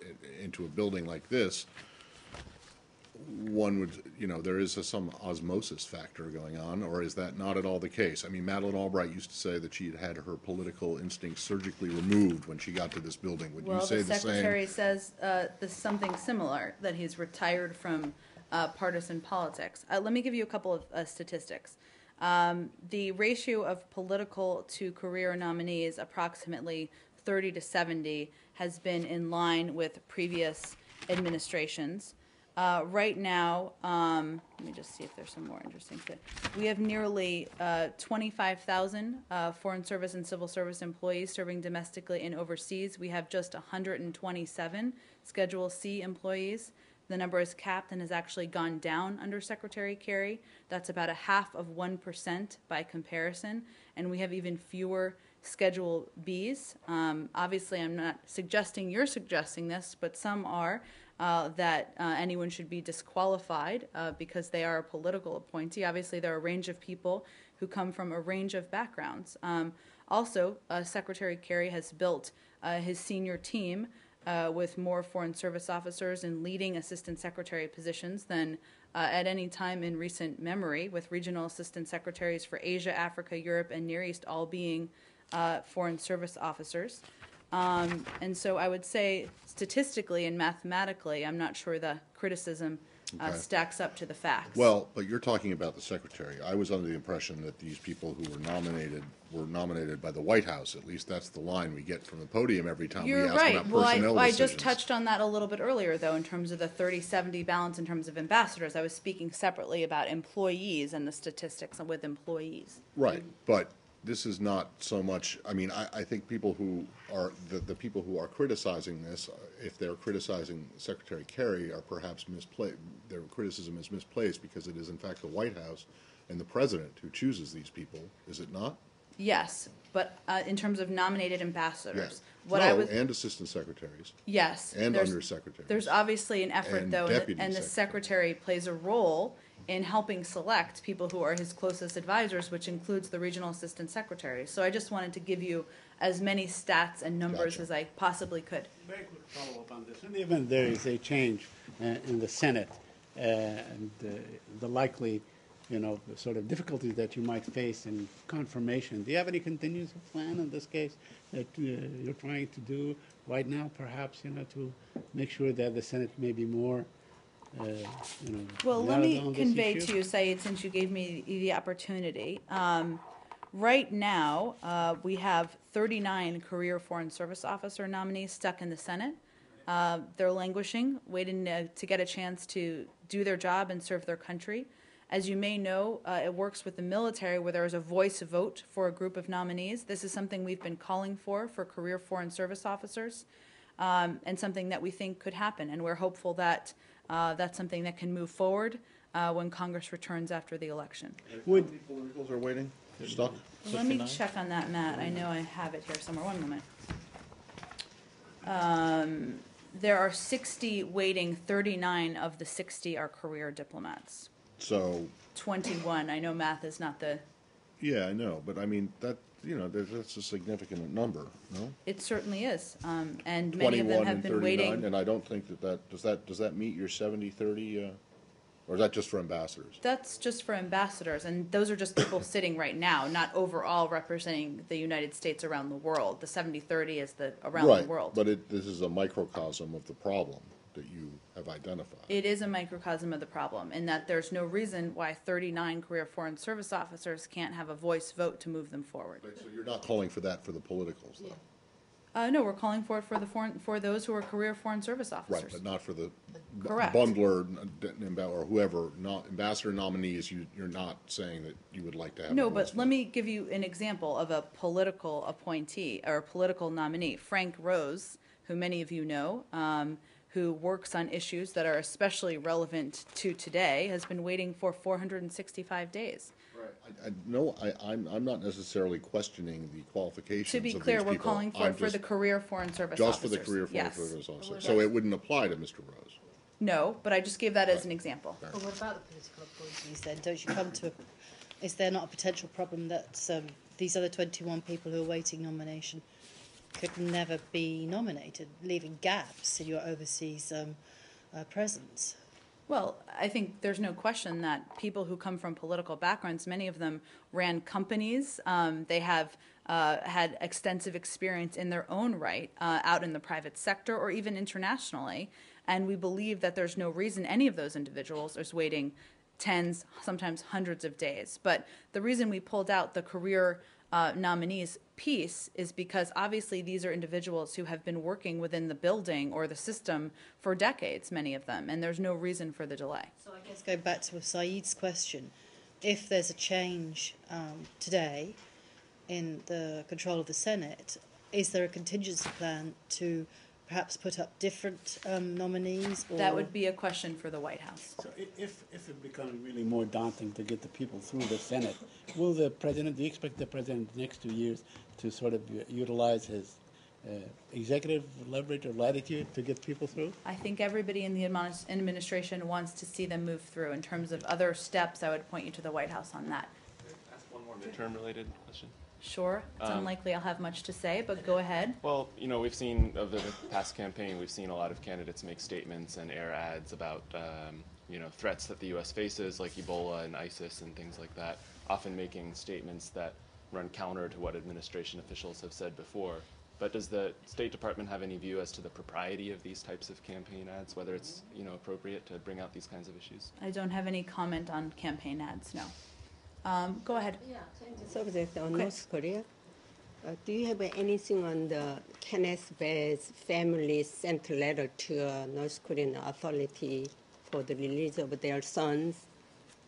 into a building like this, one would, there is some osmosis factor going on, or is that not at all the case? I mean, Madeleine Albright used to say that she had had her political instincts surgically removed when she got to this building. Would you say the same? Well, the secretary says something similar, that he's retired from partisan politics. Let me give you a couple of statistics. The ratio of political to career nominees, approximately 30 to 70, has been in line with previous administrations. Right now, let me just see if there's some more interesting stuff. We have nearly 25,000 Foreign Service and Civil Service employees serving domestically and overseas. We have just 127 Schedule C employees. The number is capped and has actually gone down under Secretary Kerry. That's about 0.5% by comparison. And we have even fewer Schedule Bs. Obviously, I'm not suggesting you're suggesting this, but some are. That anyone should be disqualified because they are a political appointee. Obviously, there are a range of people who come from a range of backgrounds. Also, Secretary Kerry has built his senior team with more Foreign Service officers in leading assistant secretary positions than at any time in recent memory, with regional assistant secretaries for Asia, Africa, Europe, and Near East all being Foreign Service officers. And so I would say statistically and mathematically, I'm not sure the criticism stacks up to the facts. Well, but you're talking about the secretary. I was under the impression that these people who were nominated by the White House. At least that's the line we get from the podium every time we ask about personnel I decisions. just touched on that a little bit earlier, though, in terms of the 30-70 balance in terms of ambassadors. I was speaking separately about employees and the statistics with employees. Right, but this is not so much, I mean, I think people who are, the people who are criticizing this, if they're criticizing Secretary Kerry, are perhaps misplaced. Their criticism is misplaced because it is, in fact, the White House and the President who chooses these people, is it not? Yes, but in terms of nominated ambassadors. Yes. And assistant secretaries. Yes. And undersecretaries. There's obviously an effort, And though, deputy and the secretary. secretary plays a role in helping select people who are his closest advisors, which includes the regional assistant secretaries. So I just wanted to give you as many stats and numbers Gotcha. as I possibly could. Very quick follow-up on this. And even there is a change in the Senate and the likely, sort of difficulties that you might face in confirmation. Do you have any contingency plan in this case that you're trying to do right now, perhaps, to make sure that the Senate may be more Well, let loud me on this convey issue? to you, Saeed, since you gave me the opportunity. Right now, we have 39 career Foreign Service officer nominees stuck in the Senate. They're languishing, waiting to get a chance to do their job and serve their country. As you may know, it works with the military where there is a voice vote for a group of nominees. This is something we've been calling for career Foreign Service officers, and something that we think could happen. And we're hopeful that that's something that can move forward when Congress returns after the election. Would politicals are waiting? They're stuck? Let me check on that, Matt. I know I have it here somewhere. One moment. There are 60 waiting. 39 of the 60 are career diplomats. So, 21. I know math is not the... yeah, I know, but I mean, that's a significant number, no? It certainly is. And many of them have been 21 and 39, waiting. and I don't think does that meet your 70-30, Or is that just for ambassadors? That's just for ambassadors, and those are just people sitting right now, not overall representing the United States around the world. The 70-30 is the around the world. But this is a microcosm of the problem that you have identified. It is a microcosm of the problem in that there's no reason why 39 career Foreign Service officers can't have a voice vote to move them forward. So you're not calling for that for the politicals, though? No, we're calling for it for those who are career Foreign Service officers. Right, but not for the Correct. bundler or whoever, ambassador nominees, you're not saying that you would like to have. No, a voice but vote. let me give you an example of a political appointee or a political nominee. Frank Rose, who many of you know, who works on issues that are especially relevant to today, has been waiting for 465 days. I'm not necessarily questioning the qualifications To be of clear, these we're people. calling I'm for the just- career Foreign Service Just officers. for the career foreign Yes. service officers. So it wouldn't apply to Mr. Rose. No, but I just gave that as an example. Well, what about the political appointees then? Don't you come to is there not a potential problem that these other 21 people who are waiting nomination could never be nominated, leaving gaps in your overseas presence? Well, I think there's no question that people who come from political backgrounds, many of them ran companies. They have had extensive experience in their own right out in the private sector or even internationally. And we believe that there's no reason any of those individuals is waiting tens, sometimes hundreds of days. But the reason we pulled out the career nominees piece is because obviously these are individuals who have been working within the building or the system for decades, many of them, and there's no reason for the delay. So I guess going back to Saeed's question, if there's a change today in the control of the Senate, is there a contingency plan to perhaps put up different nominees? Or That would be a question for the White House. So if it becomes really more daunting to get the people through the Senate, do you expect the president in the next 2 years to sort of utilize his executive leverage or latitude to get people through? I think everybody in the administration wants to see them move through. In terms of other steps, I would point you to the White House on that. Ask one more midterm-related question. Sure, it's unlikely I'll have much to say, but go ahead. Well, we've seen of the past campaign, we've seen a lot of candidates make statements and air ads about, threats that the U.S. faces, like Ebola and ISIS and things like that, often making statements that run counter to what administration officials have said before. But does the State Department have any view as to the propriety of these types of campaign ads, whether it's, appropriate to bring out these kinds of issues? I don't have any comment on campaign ads, no. Go ahead. Yeah, change the subject on Okay. North Korea. Do you have anything on the Kenneth Bae's family sent a letter to North Korean authority for the release of their sons?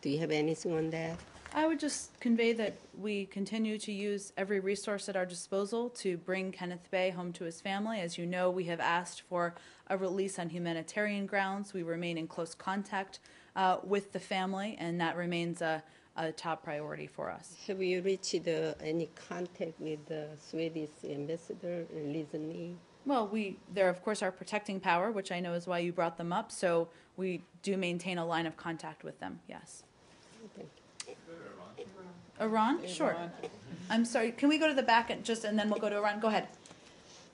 Do you have anything on that? I would just convey that we continue to use every resource at our disposal to bring Kenneth Bae home to his family. As you know, we have asked for a release on humanitarian grounds. We remain in close contact with the family, and that remains a top priority for us. Have you reached any contact with the Swedish ambassador, Liz Nee? Well, they're of course our protecting power, which I know is why you brought them up, so we do maintain a line of contact with them, yes. Thank you. Iran? Sure. I'm sorry, can we go to the back and then we'll go to Iran? Go ahead.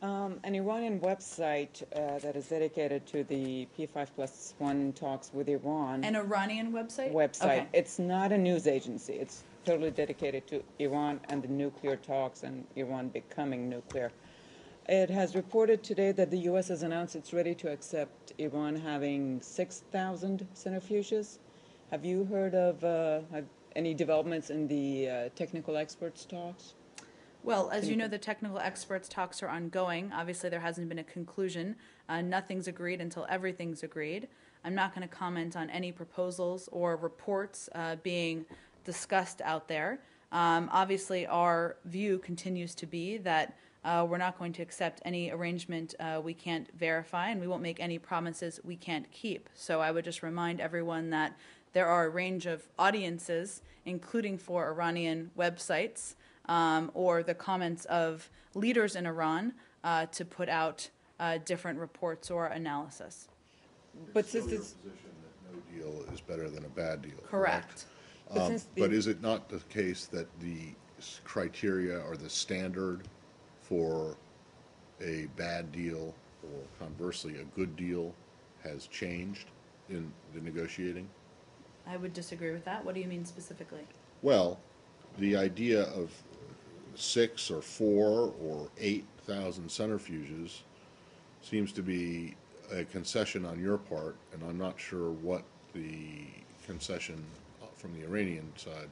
An Iranian website that is dedicated to the P5+1 talks with Iran. An Iranian website? Website. Okay. It's not a news agency. It's totally dedicated to Iran and the nuclear talks and Iran becoming nuclear. It has reported today that the U.S. has announced it's ready to accept Iran having 6,000 centrifuges. Have you heard of any developments in the technical experts talks? Well, as you know, the technical experts talks are ongoing. Obviously, there hasn't been a conclusion. Nothing's agreed until everything's agreed. I'm not going to comment on any proposals or reports being discussed out there. Obviously, our view continues to be that we're not going to accept any arrangement we can't verify, and we won't make any promises we can't keep. So I would just remind everyone that there are a range of audiences, including for Iranian websites, or the comments of leaders in Iran to put out different reports or analysis. But It's still since your it's position that no deal is better than a bad deal. Correct. But is it not the case that the criteria or the standard for a bad deal or conversely a good deal has changed in the negotiating? I would disagree with that. What do you mean specifically? Well, the idea of 6 or 4 or 8,000 centrifuges seems to be a concession on your part, and I'm not sure what the concession from the Iranian side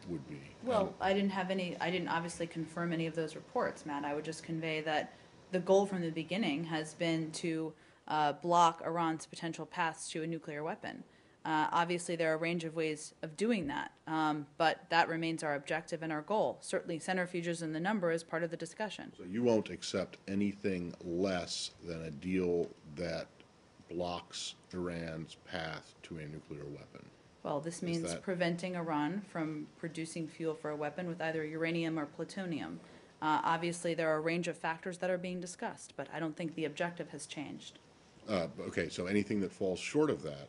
would be. Well, I didn't obviously confirm any of those reports, Matt. I would just convey that the goal from the beginning has been to block Iran's potential paths to a nuclear weapon. Obviously, there are a range of ways of doing that, but that remains our objective and our goal. Certainly, centrifuges in the number is part of the discussion. So you won't accept anything less than a deal that blocks Iran's path to a nuclear weapon. Well, this means preventing Iran from producing fuel for a weapon with either uranium or plutonium. Obviously, there are a range of factors that are being discussed, but I don't think the objective has changed. Okay, so anything that falls short of that,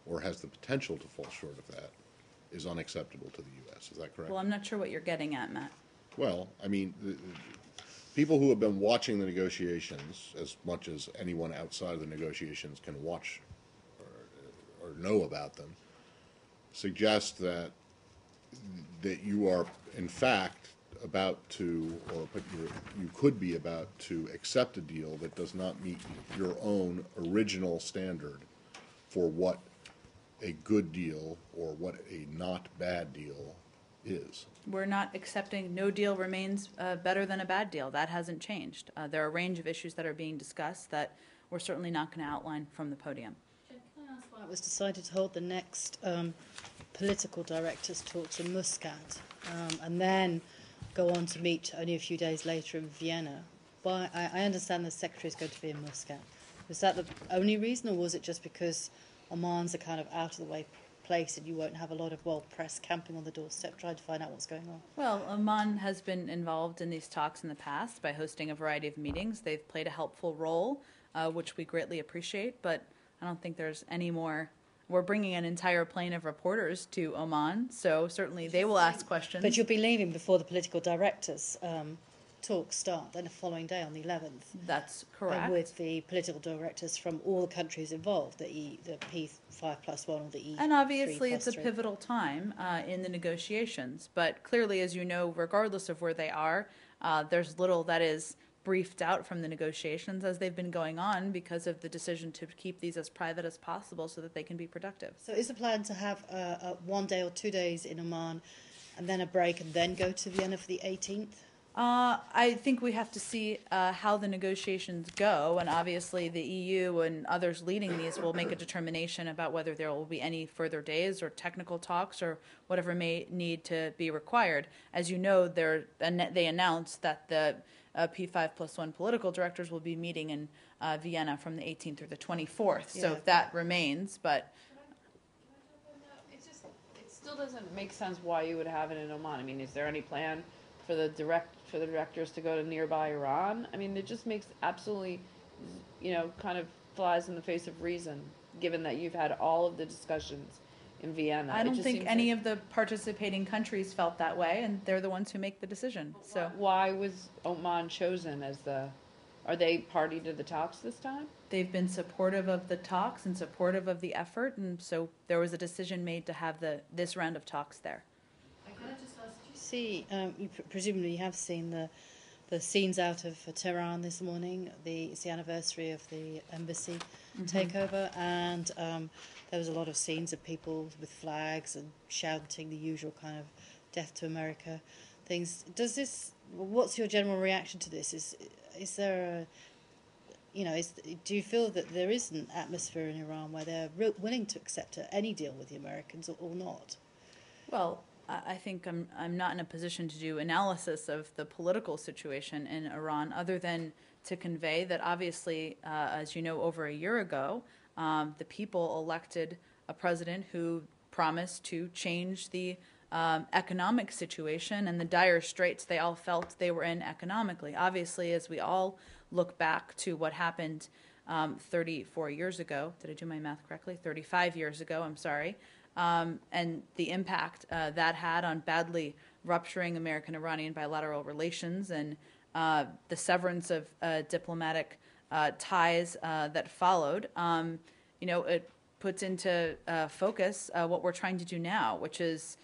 or has the potential to fall short of that, is unacceptable to the U.S. Is that correct? Well, I'm not sure what you're getting at, Matt. Well, I mean, people who have been watching the negotiations as much as anyone outside of the negotiations can watch or know about them suggest that you are, in fact, about to, or you could be about to accept a deal that does not meet your own original standard for what a good deal or what a not bad deal is. We're not accepting no deal remains better than a bad deal. That hasn't changed. There are a range of issues that are being discussed that we're certainly not going to outline from the podium. Can I ask why it was decided to hold the next political directors' talks in Muscat and then go on to meet only a few days later in Vienna? Why? I understand the secretary is going to be in Muscat. Was that the only reason, or was it just because Oman's a kind of out-of-the-way place and you won't have a lot of world press camping on the doorstep trying to find out what's going on? Well, Oman has been involved in these talks in the past by hosting a variety of meetings. They've played a helpful role, which we greatly appreciate, but I don't think there's any more. We're bringing an entire plane of reporters to Oman, so certainly they will ask questions. But you'll be leaving before the political directors' talks start, then the following day on the 11th. That's correct. With the political directors from all the countries involved, the P5+1 or the E3+3. And obviously it's a pivotal time in the negotiations, but clearly, as you know, regardless of where they are, there's little that is briefed out from the negotiations as they've been going on because of the decision to keep these as private as possible so that they can be productive. So is the plan to have 1 day or 2 days in Oman and then a break and then go to Vienna for the 18th? I think we have to see how the negotiations go, and obviously the EU and others leading these will make a determination about whether there will be any further days or technical talks or whatever may need to be required. As you know, they announced that the P5+1 political directors will be meeting in Vienna from the 18th through the 24th, so that remains, but... It still doesn't make sense why you would have it in Oman. I mean, is there any plan for the directors to go to nearby Iran? I mean, it just makes absolutely, kind of flies in the face of reason, given that you've had all of the discussions in Vienna. I don't think any of the participating countries felt that way, and they're the ones who make the decision. So why was Oman chosen as are they party to the talks this time? They've been supportive of the talks and supportive of the effort, and so there was a decision made to have this round of talks there. Presumably you have seen the scenes out of Tehran this morning. It's the anniversary of the embassy takeover, and there was a lot of scenes of people with flags and shouting the usual kind of "Death to America" things. What's your general reaction to this? Is there do you feel that there is an atmosphere in Iran where they're willing to accept any deal with the Americans or not? Well, I think I'm not in a position to do analysis of the political situation in Iran other than to convey that obviously, as you know, over a year ago, the people elected a president who promised to change the economic situation and the dire straits they all felt they were in economically. Obviously, as we all look back to what happened 34 years ago, did I do my math correctly? 35 years ago, I'm sorry. And the impact that had on badly rupturing American-Iranian bilateral relations and the severance of diplomatic ties that followed. puts into focus what we're trying to do now, which is,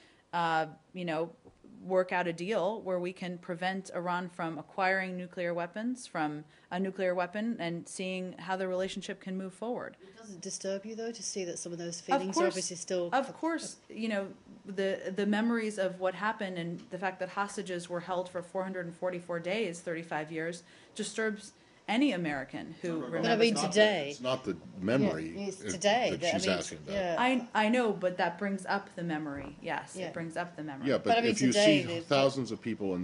work out a deal where we can prevent Iran from acquiring nuclear weapons, from a nuclear weapon, and seeing how the relationship can move forward. Does it disturb you, though, to see that some of those feelings are obviously still... Of course, the memories of what happened and the fact that hostages were held for 444 days, 35 years, disturbs any American who remembers. But I mean, today... It's not the memory it's today that she's asking about. Yeah. I know, but that brings up the memory. Yes, Yeah. it brings up the memory. Yeah, but I mean, if you today see they've- thousands of people,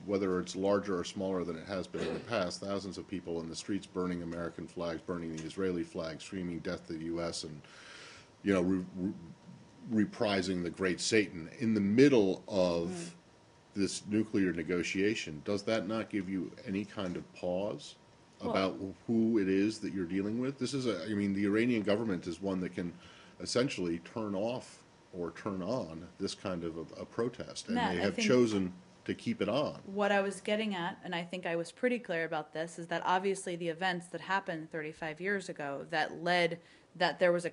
whether it's larger or smaller than it has been in the past, thousands of people in the streets burning American flags, burning the Israeli flag, screaming death to the U.S., and, reprising the Great Satan in the middle of this nuclear negotiation, does that not give you any kind of pause about who it is that you're dealing with? This is the Iranian government is one that can essentially turn off or turn on this kind of a protest, and Matt, they I have think- chosen to keep it on. What I was getting at, and I think I was pretty clear about this, is that obviously the events that happened 35 years ago that there was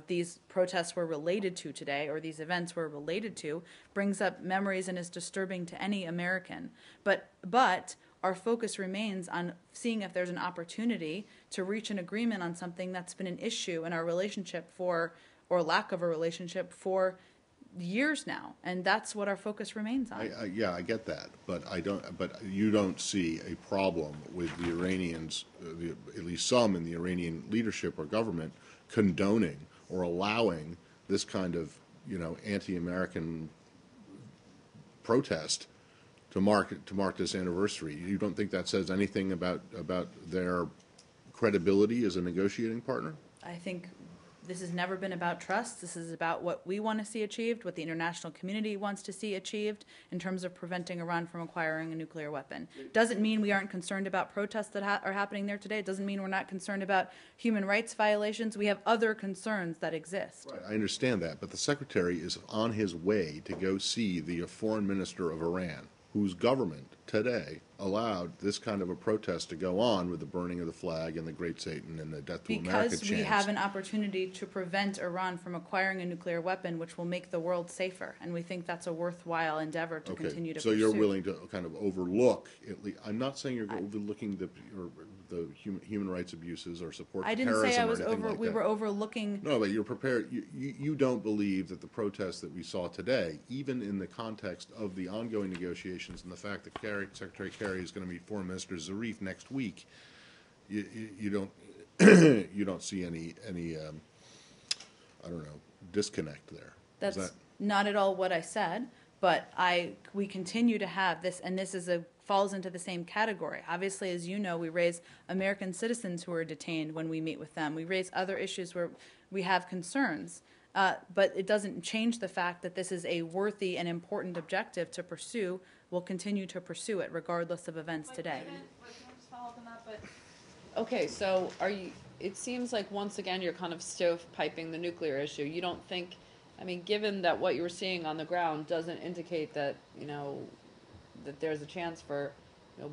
these protests were related to today, or these events were related to, brings up memories and is disturbing to any American. But our focus remains on seeing if there's an opportunity to reach an agreement on something that's been an issue in our relationship or lack of a relationship for years now, and that's what our focus remains on. I get that, but you don't see a problem with the Iranians, at least some in the Iranian leadership or government, condoning or allowing this kind of anti-American protest to mark this anniversary. You don't think that says anything about their credibility as a negotiating partner? I think this has never been about trust. This is about what we want to see achieved, what the international community wants to see achieved in terms of preventing Iran from acquiring a nuclear weapon. Doesn't mean we aren't concerned about protests that are happening there today. It doesn't mean we're not concerned about human rights violations. We have other concerns that exist. Right, I understand that, but the Secretary is on his way to go see the foreign minister of Iran, whose government today allowed this kind of a protest to go on with the burning of the flag and the Great Satan and the Death to America Because chants. we have an opportunity to prevent Iran from acquiring a nuclear weapon, which will make the world safer, and we think that's a worthwhile endeavor to continue to so pursue. you're willing to kind of overlook, I'm not saying you're overlooking the human rights abuses or support I for didn't terrorism say I or was anything like we that. were overlooking. No, but you're prepared. You don't believe that the protests that we saw today, even in the context of the ongoing negotiations and the fact that Secretary Kerry is going to meet Foreign Minister Zarif next week, you don't you don't see any I don't know, disconnect there. That's not at all what I said, but we continue to have this, and this falls into the same category. Obviously, as you know, we raise American citizens who are detained when we meet with them. We raise other issues where we have concerns, but it doesn't change the fact that this is a worthy and important objective to pursue. We'll continue to pursue it regardless of events today. Can I just follow up on that? Okay, so it seems like once again you're kind of stovepiping the nuclear issue. You don't think, given that what you're seeing on the ground doesn't indicate that, that there's a chance for,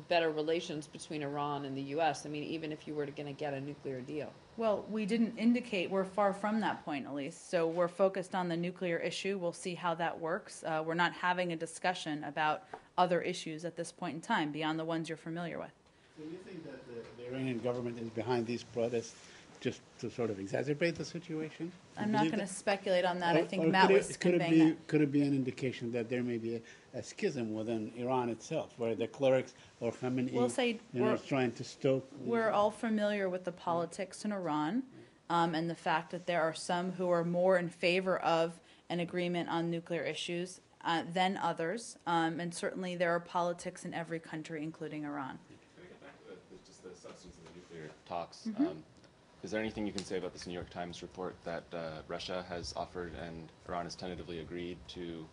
better relations between Iran and the U.S. Even if you were going to get a nuclear deal. Well, we didn't indicate, we're far from that point, Elise. So we're focused on the nuclear issue. We'll see how that works. We're not having a discussion about other issues at this point in time, beyond the ones you're familiar with. Do you think that the Iranian government is behind these protests just to sort of exacerbate the situation? I'm not going to speculate on that. I think Or Matt could was it conveying that. Could it be an indication that there may be a schism within Iran itself, where the clerics or Khamenei We'll say is trying to stoke? We're all familiar with the politics in Iran and the fact that there are some who are more in favor of an agreement on nuclear issues than others. And certainly there are politics in every country, including Iran. Can we get back to just the substance of the nuclear talks? Is there anything you can say about this New York Times report that Russia has offered and Iran has tentatively agreed to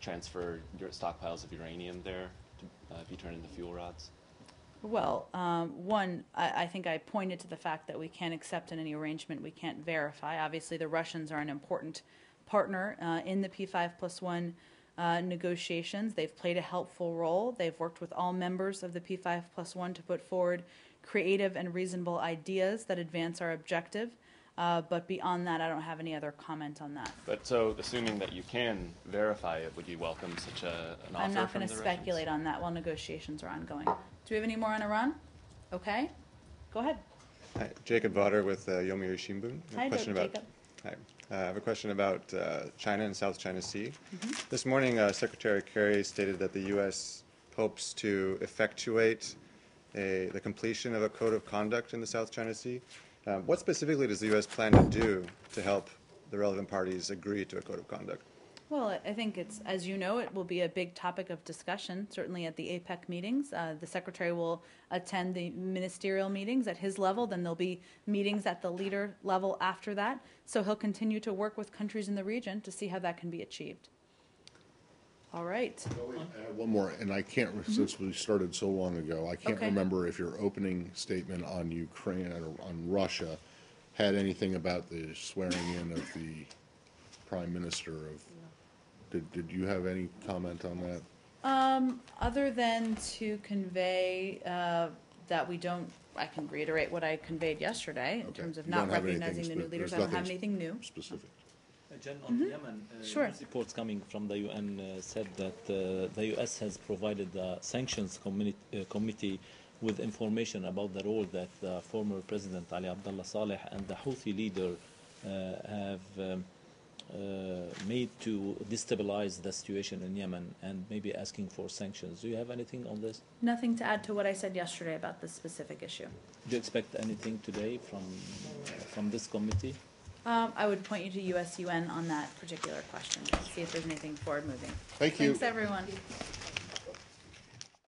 transfer stockpiles of uranium there to be turned into fuel rods? Well, one, I think I pointed to the fact that we can't accept in any arrangement we can't verify. Obviously, the Russians are an important partner in the P5+1 negotiations. They've played a helpful role. They've worked with all members of the P5+1 to put forward creative and reasonable ideas that advance our objective. But beyond that, I don't have any other comment on that. But so, assuming that you can verify it, would you welcome such an offer I'm not from going to the speculate Russians? on that while negotiations are ongoing. Do we have any more on Iran? Okay, go ahead. Hi, Jacob Votter with Yomiuri Shimbun. Hi, Jacob. Hi. I have a question about China and South China Sea. This morning, Secretary Kerry stated that the U.S. hopes to effectuate the completion of a code of conduct in the South China Sea. What specifically does the U.S. plan to do to help the relevant parties agree to a code of conduct? Well, I think it's, as you know, it will be a big topic of discussion, certainly at the APEC meetings. The Secretary will attend the ministerial meetings at his level, then there'll be meetings at the leader level after that. So he'll continue to work with countries in the region to see how that can be achieved. All right. I have one more, and I can't, since we started so long ago, I can't Okay. remember if your opening statement on Ukraine or on Russia had anything about the swearing in of the Prime Minister of. Did you have any comment on that? Other than to convey that we don't, I can reiterate what I conveyed yesterday in Okay. terms of You not don't have anything recognizing the new spe- leaders. there's I don't have nothing anything new. Specific. Jen, on Yemen, Sure. news reports coming from the UN said that the U.S. has provided the sanctions committee with information about the role that the former President Ali Abdullah Saleh and the Houthi leader have made to destabilize the situation in Yemen and maybe asking for sanctions. Do you have anything on this? Nothing to add to what I said yesterday about this specific issue. Do you expect anything today from this committee? I would point you to USUN on that particular question, see if there's anything forward moving. Thank you. Thanks, everyone.